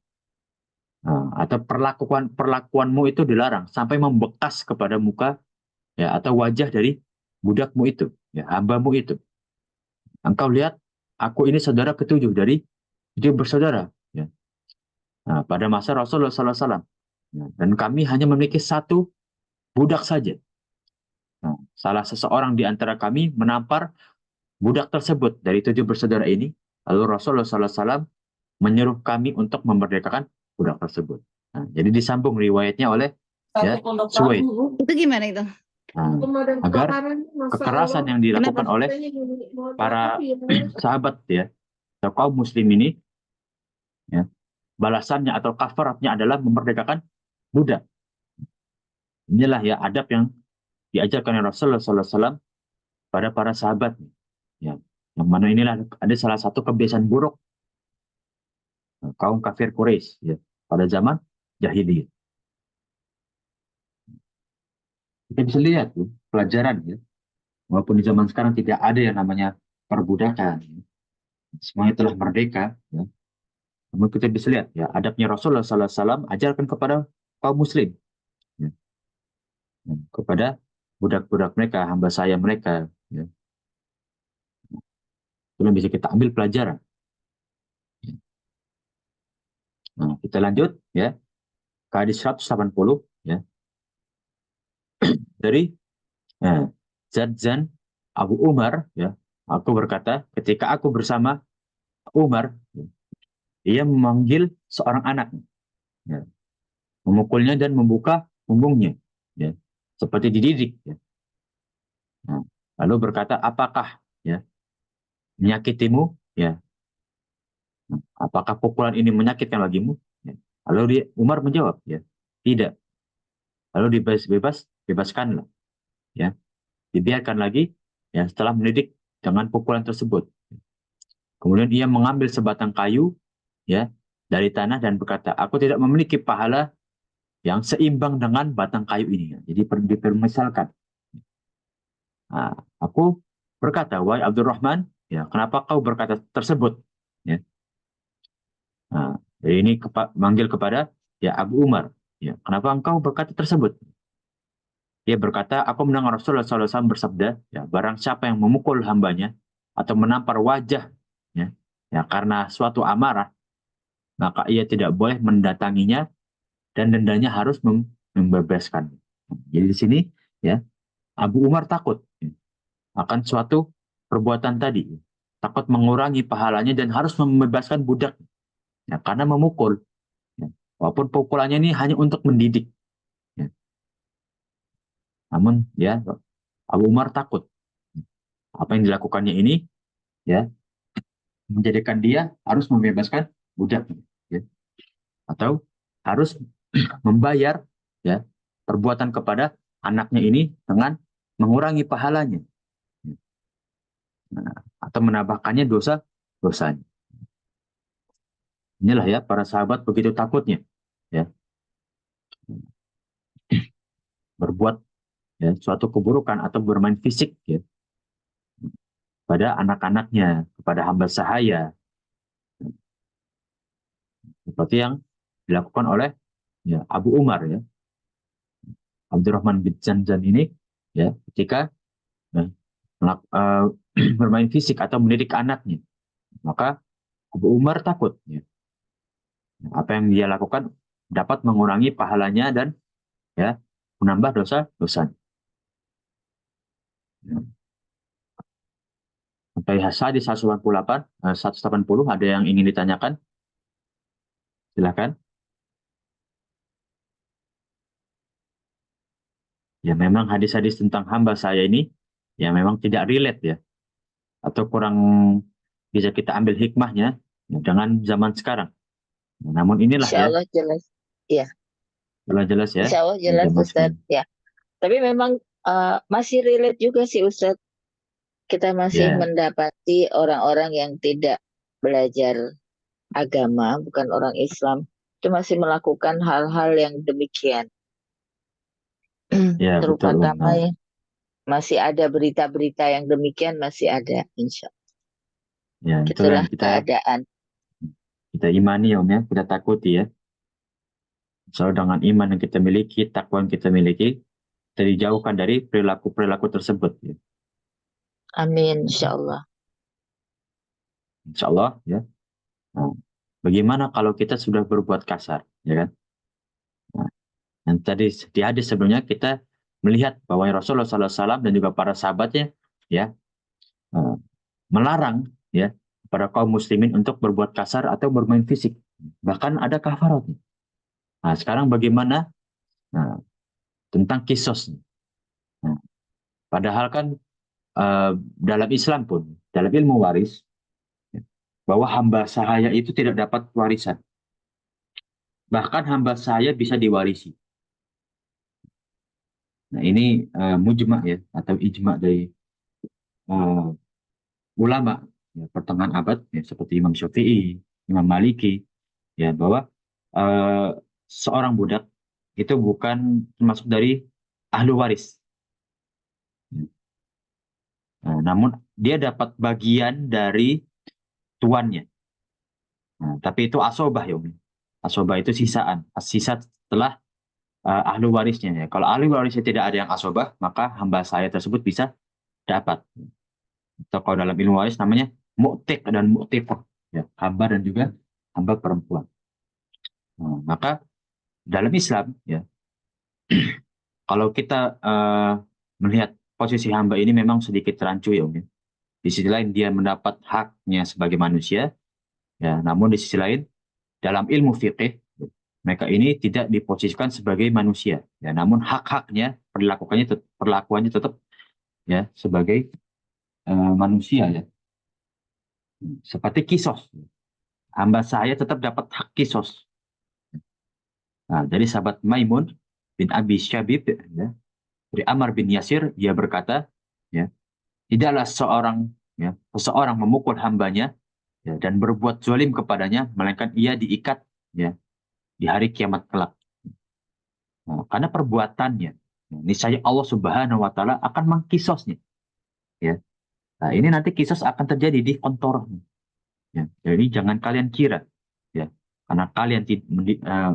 Nah, atau perlakuanmu itu dilarang sampai membekas kepada muka, ya, atau wajah dari budakmu itu, ya, hambamu itu. Engkau lihat, aku ini saudara ketujuh dari 7 bersaudara, ya. Nah, pada masa Rasulullah SAW, ya, dan kami hanya memiliki satu budak saja. Nah, salah seseorang di antara kami menampar budak tersebut dari 7 bersaudara ini, lalu Rasulullah SAW menyuruh kami untuk memerdekakan budak tersebut. Nah, jadi disambung riwayatnya oleh, ya, Suwaid. Itu gimana itu? Nah, agar kekerasan yang dilakukan oleh para sahabat, ya, atau kaum muslim ini, ya, balasannya atau kafaratnya adalah memerdekakan budak. Inilah, ya, adab yang diajarkan oleh Rasulullah SAW pada para sahabat, ya, yang mana inilah ada salah satu kebiasaan buruk kaum kafir Quraisy, ya, pada zaman jahiliyah. Kita bisa lihat, ya, pelajaran, ya, walaupun di zaman sekarang tidak ada yang namanya perbudakan, ya, semuanya telah merdeka, ya. Namun kita bisa lihat, ya, adabnya Rasulullah SAW ajarkan kepada kaum muslim, ya, ya, kepada budak-budak mereka, hamba saya mereka, ya. Itu yang bisa kita ambil pelajaran. Ya. Nah, kita lanjut, ya, ke hadis 180, ya, dari, ya, Zadzan Abu Umar, ya, aku berkata ketika aku bersama Umar, ya, dia memanggil seorang anak, ya, memukulnya dan membuka punggungnya, ya, seperti dididik, ya. Nah, lalu berkata, apakah, ya, menyakitimu, ya, nah, apakah pukulan ini menyakitkan bagimu? Ya. Lalu Umar menjawab, ya, tidak. Lalu bebaskanlah, ya, dibiarkan lagi, ya, setelah mendidik dengan pukulan tersebut. Kemudian ia mengambil sebatang kayu, ya, dari tanah dan berkata, aku tidak memiliki pahala yang seimbang dengan batang kayu ini. Jadi dipermisalkan. Nah, aku berkata, wahai Abdurrahman, ya, kenapa kau berkata tersebut? Ya. Nah, jadi ini manggil kepada, ya, Abu Umar. Ya, kenapa engkau berkata tersebut? Dia berkata, aku mendengar Rasulullah SAW bersabda, ya, barang siapa yang memukul hambanya atau menampar wajah, ya, ya, karena suatu amarah, maka ia tidak boleh mendatanginya dan dendanya harus membebaskan. Jadi di sini, ya, Abu Umar takut, ya, akan suatu perbuatan tadi, takut mengurangi pahalanya dan harus membebaskan budak, ya, karena memukul, ya. Walaupun pukulannya ini hanya untuk mendidik, ya. Namun, ya, Abu Umar takut apa yang dilakukannya ini, ya, menjadikan dia harus membebaskan budak, ya, atau harus membayar, ya, perbuatan kepada anaknya ini dengan mengurangi pahalanya, nah, atau menambahkannya dosa-dosanya. Inilah, ya, para sahabat begitu takutnya, ya, berbuat, ya, suatu keburukan atau bermain fisik, ya, pada anak-anaknya, kepada hamba sahaya, seperti yang dilakukan oleh, ya, Abu Umar, ya, Abdurrahman bin Zanjan ini, ya, ketika, ya, bermain fisik atau mendidik anaknya, maka Abu Umar takut, ya, apa yang dia lakukan dapat mengurangi pahalanya dan, ya, menambah dosa-dosa. Ya. Sampai hadis 188, 180, ada yang ingin ditanyakan? Silakan. Ya, memang hadis-hadis tentang hamba saya ini, ya, memang tidak relate, ya, atau kurang bisa kita ambil hikmahnya, ya, dengan zaman sekarang. Namun inilah, Insya ya, Allah jelas. Ya, jelas-jelas, ya, Insya Allah di jelas zaman Ustadz. sekarang. Ya, tapi memang masih relate juga sih Ustadz. Kita masih Ya, mendapati orang-orang yang tidak belajar agama, bukan orang Islam, itu masih melakukan hal-hal yang demikian. ya, betul, Terutama Om. ya, masih ada berita-berita yang demikian, masih ada. Insya Allah. Ya, itulah Itulah yang kita keadaan. kita imani, ya, Om, ya, kita takuti, ya. Selalu dengan iman yang kita miliki, takwa yang kita miliki, kita dijauhkan dari perilaku-perilaku tersebut, ya. Amin, Insya Allah. Insya Allah, ya. Nah, bagaimana kalau kita sudah berbuat kasar, ya kan? Nah, yang tadi di hadis sebelumnya kita melihat bahwa Rasulullah SAW dan juga para sahabatnya, ya, eh, melarang, ya, pada kaum muslimin untuk berbuat kasar atau bermain fisik. Bahkan ada kafaratnya. Nah, sekarang bagaimana, nah, tentang kisos? Nah, padahal kan, dalam Islam pun, dalam ilmu waris, ya, bahwa hamba sahaya itu tidak dapat warisan. Bahkan hamba sahaya bisa diwarisi. Nah, ini mujma', ya, atau ijma' dari uh, ulama, ya, pertengahan abad, ya, seperti Imam Syafi'i, Imam Maliki, ya, bahwa uh, seorang budak itu bukan termasuk dari ahli waris. Nah, namun dia dapat bagian dari tuannya. Nah, tapi itu asobah, ya, Umi. Asobah itu sisaan, sisa setelah ahli warisnya, ya. Kalau ahli warisnya tidak ada yang asobah, maka hamba saya tersebut bisa dapat. Atau kalau dalam ilmu waris namanya mu'tiq dan mu'tiqah, ya, hamba dan juga hamba perempuan. Nah, maka dalam Islam, ya, kalau kita melihat posisi hamba ini memang sedikit rancu, ya, Om, ya. Di sisi lain dia mendapat haknya sebagai manusia, ya, namun di sisi lain dalam ilmu fikih mereka ini tidak diposisikan sebagai manusia, ya, namun hak-haknya perlakuannya tetap, ya, sebagai manusia, ya, seperti kisos, hamba saya tetap dapat hak kisos, Nah, dari sahabat Maimun bin Abi Syabib, ya, dari Ammar bin Yasir, dia berkata, ya, tidaklah seseorang memukul hambanya, ya, dan berbuat zalim kepadanya, melainkan ia diikat, ya, di hari kiamat kelak. Nah, karena perbuatannya, ya, niscaya Allah Subhanahu Wa Taala akan mengkisosnya. Ya. Nah, ini nanti kisos akan terjadi di kontornya. Ya. Jadi jangan kalian kira, ya, karena kalian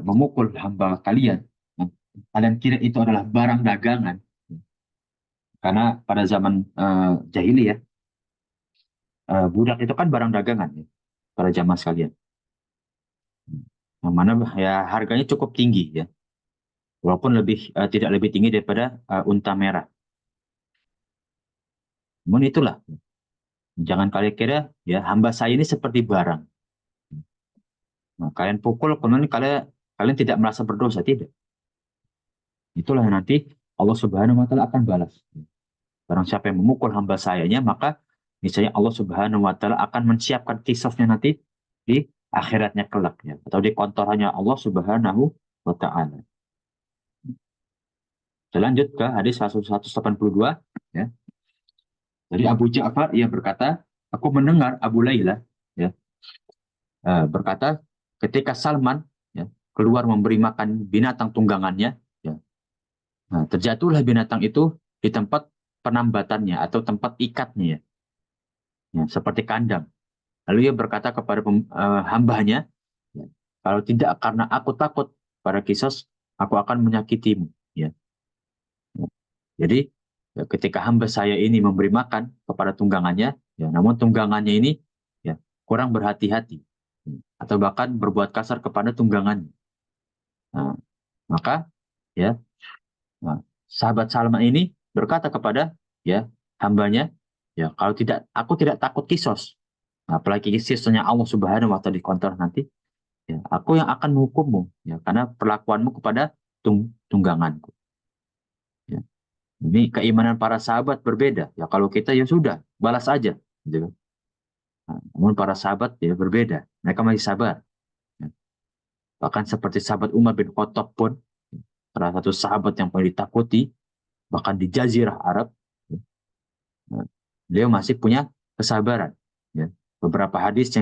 memukul hamba kalian, ya, kalian kira itu adalah barang dagangan. Ya. Karena pada zaman jahiliyah, budak itu kan barang dagangan, ya, pada zaman sekalian. Yang mana ya harganya cukup tinggi, ya, walaupun tidak lebih tinggi daripada unta merah. Namun itulah, jangan kalian kira ya hamba saya ini seperti barang. Nah, kalian pukul, kemudian kalian tidak merasa berdosa, tidak. Itulah yang nanti Allah Subhanahu Wa Taala akan balas. Barang siapa yang memukul hamba sayanya, maka misalnya Allah Subhanahu Wa Taala akan menyiapkan kisahnya nanti di akhiratnya kelak, ya, atau di kontorannya Allah Subhanahu Wa Taala. Lanjut ke hadis 1182, ya. Dari Abu Ja'far, ia berkata, aku mendengar Abu Layla, ya, berkata, ketika Salman, ya, keluar memberi makan binatang tunggangannya, ya, nah, terjatuhlah binatang itu di tempat penambatannya atau tempat ikatnya, ya, ya, seperti kandang. Lalu ia berkata kepada hambanya, ya, kalau tidak karena aku takut pada kisos, aku akan menyakitimu. Ya. Jadi ketika hamba saya ini memberi makan kepada tunggangannya, ya, namun tunggangannya ini, ya, kurang berhati-hati, ya, atau bahkan berbuat kasar kepada tunggangannya. Nah, maka, ya, nah, sahabat Salman ini berkata kepada, ya, hambanya, ya, kalau tidak, aku tidak takut kisos. Nah, apalagi kisosnya Allah Subhanahu Wa Taala di kontor nanti, ya, aku yang akan menghukummu, ya, karena perlakuanmu kepada tungganganku. Ya. Ini keimanan para sahabat berbeda. Ya, kalau kita ya sudah balas aja, gitu. Nah, namun para sahabat ya berbeda. Mereka masih sabar. Ya. Bahkan seperti sahabat Umar bin Khattab pun, ya, salah satu sahabat yang paling ditakuti, bahkan di Jazirah Arab, ya, nah, beliau masih punya kesabaran. Ya. Beberapa hadis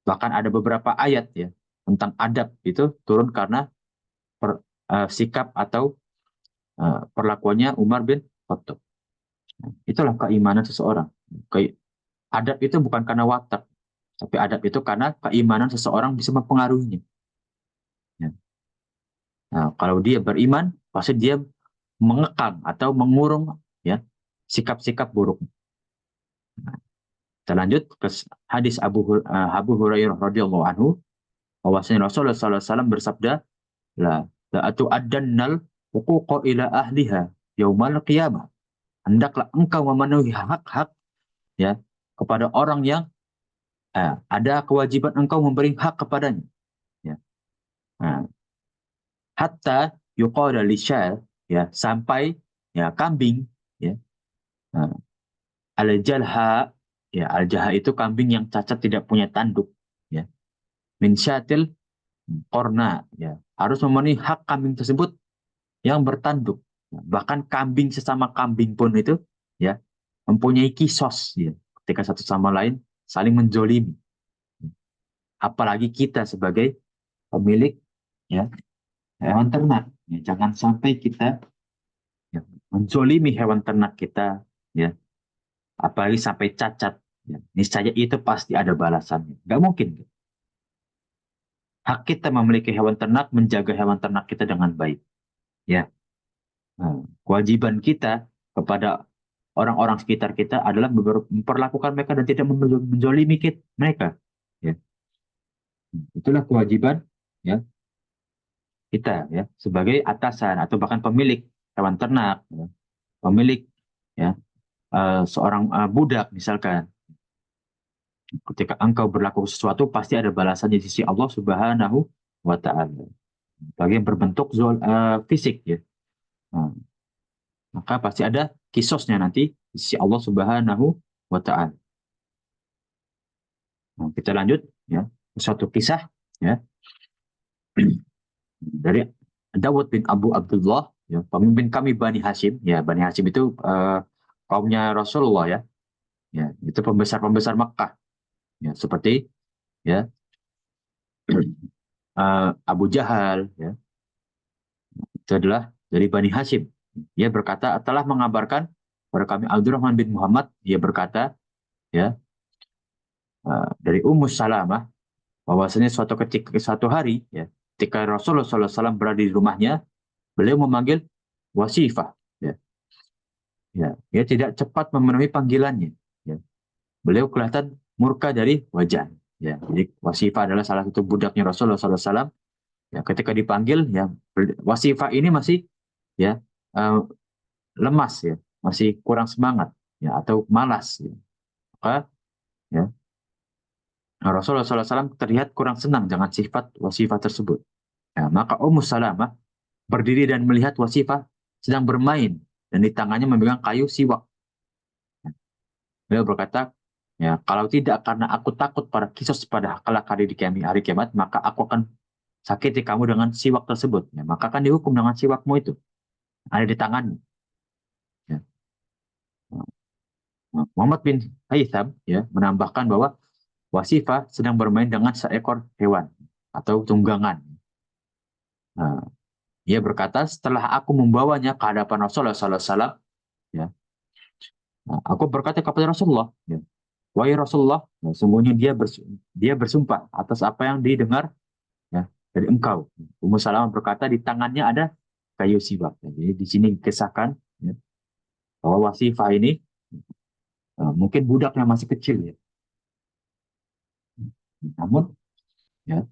bahkan ada beberapa ayat, ya, tentang adab itu turun karena sikap atau perlakuannya Umar bin Khattab. Itulah keimanan seseorang. Adab itu bukan karena watak, tapi adab itu karena keimanan seseorang bisa mempengaruhinya. Ya. Nah, kalau dia beriman, pasti dia mengekang atau mengurung, ya, sikap-sikap buruk. Nah, kita lanjut ke hadis Abu Hurairah radhiyallahu anhu, bahwasanya Rasulullah SAW bersabda, la atu'addannal huquqa ila ahliha yaumal qiyamah. Hendaklah engkau memenuhi hak-hak, ya, kepada orang yang ada kewajiban engkau memberi hak kepadanya. Ya. Nah, hatta yuqala lisyal, ya, sampai, ya, kambing, ya, nah, al-jalha, ya, al-jalha itu kambing yang cacat tidak punya tanduk, ya, min syatil korna, ya, harus memenuhi hak kambing tersebut yang bertanduk. Ya, bahkan kambing sesama kambing pun itu, ya, mempunyai kisos, ya, ketika satu sama lain saling menjolimi. Apalagi kita sebagai pemilik, ya, hewan ternak, ya, jangan sampai kita, ya, menzolimi hewan ternak kita, ya, apalagi sampai cacat, ya. Niscaya itu pasti ada balasannya, nggak mungkin. Hak kita memiliki hewan ternak, menjaga hewan ternak kita dengan baik, ya. Nah, kewajiban kita kepada orang-orang sekitar kita adalah memperlakukan mereka dan tidak menzolimi mereka, ya. Itulah kewajiban, ya, kita, ya, sebagai atasan atau bahkan pemilik hewan ternak, ya, pemilik, ya, seorang budak misalkan. Ketika engkau berlaku sesuatu, pasti ada balasan di sisi Allah Subhanahu wa Ta'ala. Bagi yang berbentuk fisik, ya. Nah, maka pasti ada kisosnya nanti di sisi Allah Subhanahu wa Ta'ala. Nah, kita lanjut, ya, suatu kisah, ya. dari Dawud bin Abu Abdullah, ya, pemimpin kami Bani Hashim. Ya, Bani Hashim itu kaumnya Rasulullah, ya. Ya, itu pembesar-pembesar Makkah. Ya, seperti, ya, Abu Jahal, ya, itu adalah dari Bani Hashim. Dia berkata, telah mengabarkan kepada kami Abdurrahman bin Muhammad, dia berkata, ya, dari Ummu Salamah, bahwasanya suatu hari, ya, ketika Rasulullah SAW berada di rumahnya, beliau memanggil Wasifah, ya, ya, dia tidak cepat memenuhi panggilannya, ya. Beliau kelihatan murka dari wajah, ya. Jadi Wasifah adalah salah satu budaknya Rasulullah SAW. Ya, ketika dipanggil, ya, Wasifah ini masih, ya, eh, lemas, ya, masih kurang semangat, ya, atau malas, ya. Maka, ya, Rasulullah SAW terlihat kurang senang dengan sifat Wasifah tersebut. Ya, maka Ummu Salamah berdiri dan melihat Wasifah sedang bermain dan di tangannya memegang kayu siwak. Beliau berkata, ya, kalau tidak karena aku takut pada kisos pada kelak hari kiamat, maka aku akan sakiti kamu dengan siwak tersebut. Ya, maka akan dihukum dengan siwakmu itu ada di tanganmu. Ya. Muhammad bin Haytham, ya, menambahkan bahwa Wasifah sedang bermain dengan seekor hewan atau tunggangan. Nah, ia berkata, setelah aku membawanya ke hadapan Rasulullah SAW, ya, nah, aku berkata kepada Rasulullah, ya, wahai Rasulullah, ya, sungguhnya dia bersumpah atas apa yang didengar, ya, dari engkau. Ummu Salamah berkata di tangannya ada kayu siwak. Ya, jadi di sini dikisahkan, ya, bahwa Wasifah ini mungkin budak yang masih kecil, ya. Namun, ya,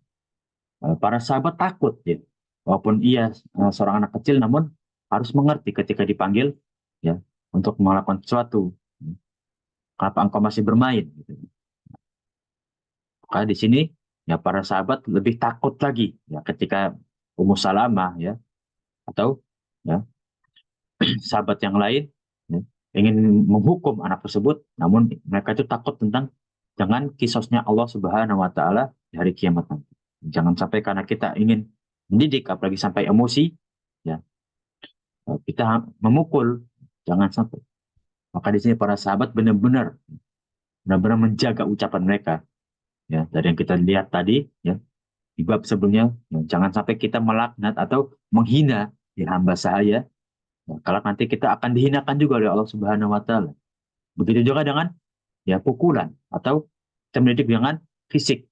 para sahabat takut, ya. Walaupun ia seorang anak kecil, namun harus mengerti ketika dipanggil, ya, untuk melakukan sesuatu. Kenapa engkau masih bermain? Gitu. Maka di sini, ya, para sahabat lebih takut lagi, ya, ketika Ummu Salamah, ya, atau, ya, sahabat yang lain, ya, ingin menghukum anak tersebut, namun mereka itu takut tentang dengan kisosnya Allah Subhanahu Wa Taala di hari kiamat nanti. Jangan sampai karena kita ingin mendidik, apalagi sampai emosi, ya, kita memukul, jangan sampai. Maka di sini para sahabat benar-benar menjaga ucapan mereka, ya, dari yang kita lihat tadi, ya, di bab sebelumnya, ya, jangan sampai kita melaknat atau menghina, ya, hamba sahaya, ya, kalau nanti kita akan dihinakan juga oleh Allah Subhanahu Wa Taala. Begitu juga dengan, ya, pukulan atau kita mendidik dengan fisik.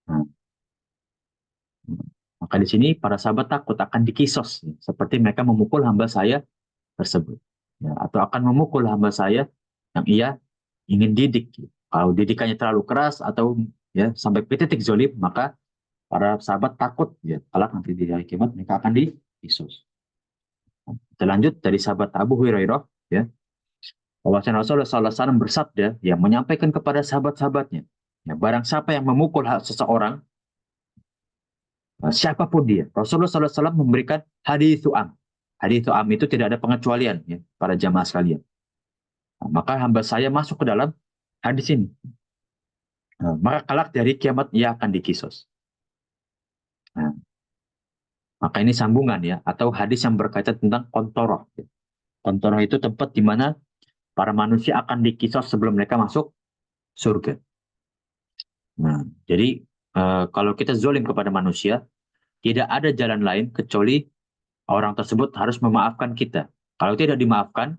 Nah, maka di sini para sahabat takut akan dikisos, ya, seperti mereka memukul hamba saya tersebut, ya, atau akan memukul hamba saya yang ia ingin didik. Kalau didikannya terlalu keras atau, ya, sampai ke titik zolim, maka para sahabat takut, ya, kalau nanti di hari kiamat mereka akan dikisos. Kita lanjut dari sahabat Abu Hurairah, ya, bahwasanya Rasulullah SAW bersabda, ya, menyampaikan kepada sahabat-sahabatnya, ya, barang siapa yang memukul seseorang, siapapun dia, Rasulullah SAW memberikan hadis tu'am. Hadis tu'am itu tidak ada pengecualian, ya, para jamaah sekalian. Nah, maka hamba saya masuk ke dalam hadis ini. Nah, maka kelak dari kiamat ia akan dikisos. Nah, maka ini sambungan, ya, atau hadis yang berkaitan tentang kontoroh. Kontoroh itu tempat di mana para manusia akan dikisos sebelum mereka masuk surga. Nah, jadi kalau kita zolim kepada manusia, tidak ada jalan lain kecuali orang tersebut harus memaafkan kita. Kalau tidak dimaafkan,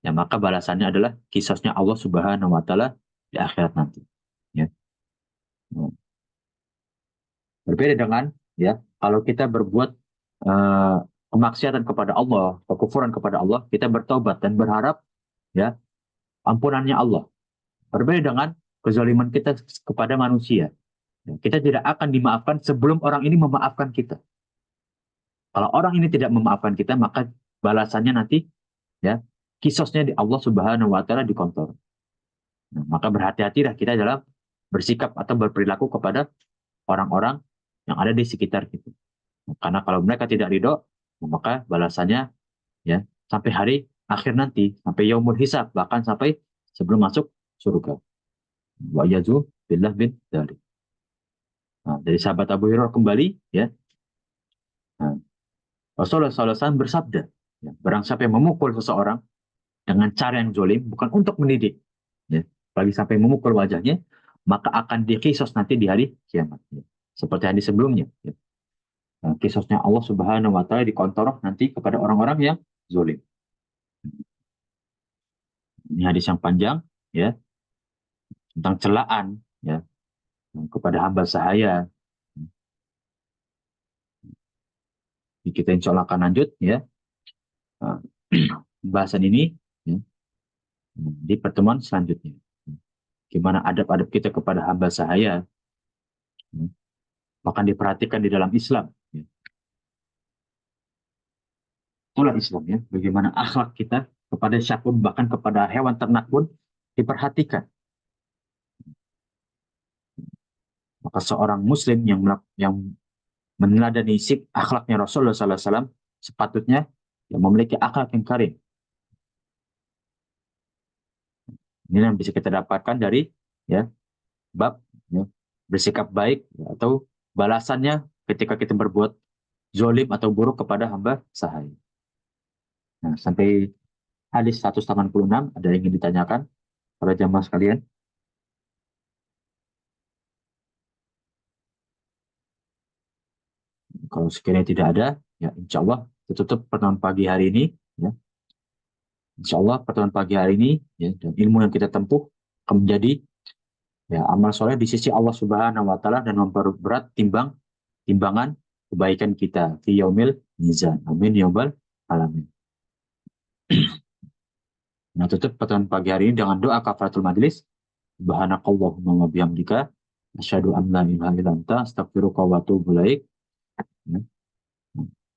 ya, maka balasannya adalah kisosnya Allah Subhanahu Wa Taala di akhirat nanti. Ya. Nah, berbeda dengan, ya, kalau kita berbuat uh, kemaksiatan kepada Allah, kekufuran kepada Allah, kita bertobat dan berharap, ya, ampunannya Allah. Berbeda dengan kezaliman kita kepada manusia. Ya, kita tidak akan dimaafkan sebelum orang ini memaafkan kita. Kalau orang ini tidak memaafkan kita, maka balasannya nanti, ya, kisosnya di Allah Subhanahu Wa Taala dikontor. Nah, maka berhati-hatilah kita dalam bersikap atau berperilaku kepada orang-orang yang ada di sekitar kita. Karena kalau mereka tidak ridho, maka balasannya, ya, sampai hari akhir nanti, sampai yaumul hisab, bahkan sampai sebelum masuk surga. Wa yazu billah bin dzalik. Nah, dari sahabat Abu Hurairah kembali, ya, Rasulullah SAW bersabda, ya, barang siapa yang memukul seseorang dengan cara yang zolim, bukan untuk mendidik, ya, bagi sampai memukul wajahnya, maka akan dikisos nanti di hari kiamat. Ya. Seperti hadis sebelumnya. Ya. Nah, kisosnya Allah Subhanahu Wa Taala dikontorok nanti kepada orang-orang yang zolim. Ini hadis yang panjang, ya, tentang celaan, ya, kepada hamba sahaya. Kita insya Allah akan lanjut, ya, bahasan ini, ya, di pertemuan selanjutnya. Gimana adab-adab kita kepada hamba sahaya, ya, bahkan diperhatikan di dalam Islam. Ya. Itulah Islam, ya. Bagaimana akhlak kita kepada siapapun, bahkan kepada hewan ternak pun diperhatikan. Maka seorang Muslim yang meneladani akhlaknya Rasulullah SAW sepatutnya yang memiliki akhlak yang karim. Ini yang bisa kita dapatkan dari, ya, bab, ya, bersikap baik, ya, atau balasannya ketika kita berbuat zolim atau buruk kepada hamba sahaya. Nah, sampai hadis 186 ada yang ingin ditanyakan para jamaah sekalian? Kalau sekiranya tidak ada, ya insya Allah tutup pertemuan pagi hari ini. Ya. Insya Allah pertemuan pagi hari ini, ya, dan ilmu yang kita tempuh akan menjadi, ya, amal soleh di sisi Allah Subhanahu Wa Taala dan memperberat timbangan kebaikan kita fi yaumil mizan. Amin ya rabbal alamin. Nah, tutup pertemuan pagi hari ini dengan doa kafaratul majlis. Subhanakallahumma wa bihamdika asyhadu an la ilaha illa anta astaghfiruka wa atubu ilaik. Ya.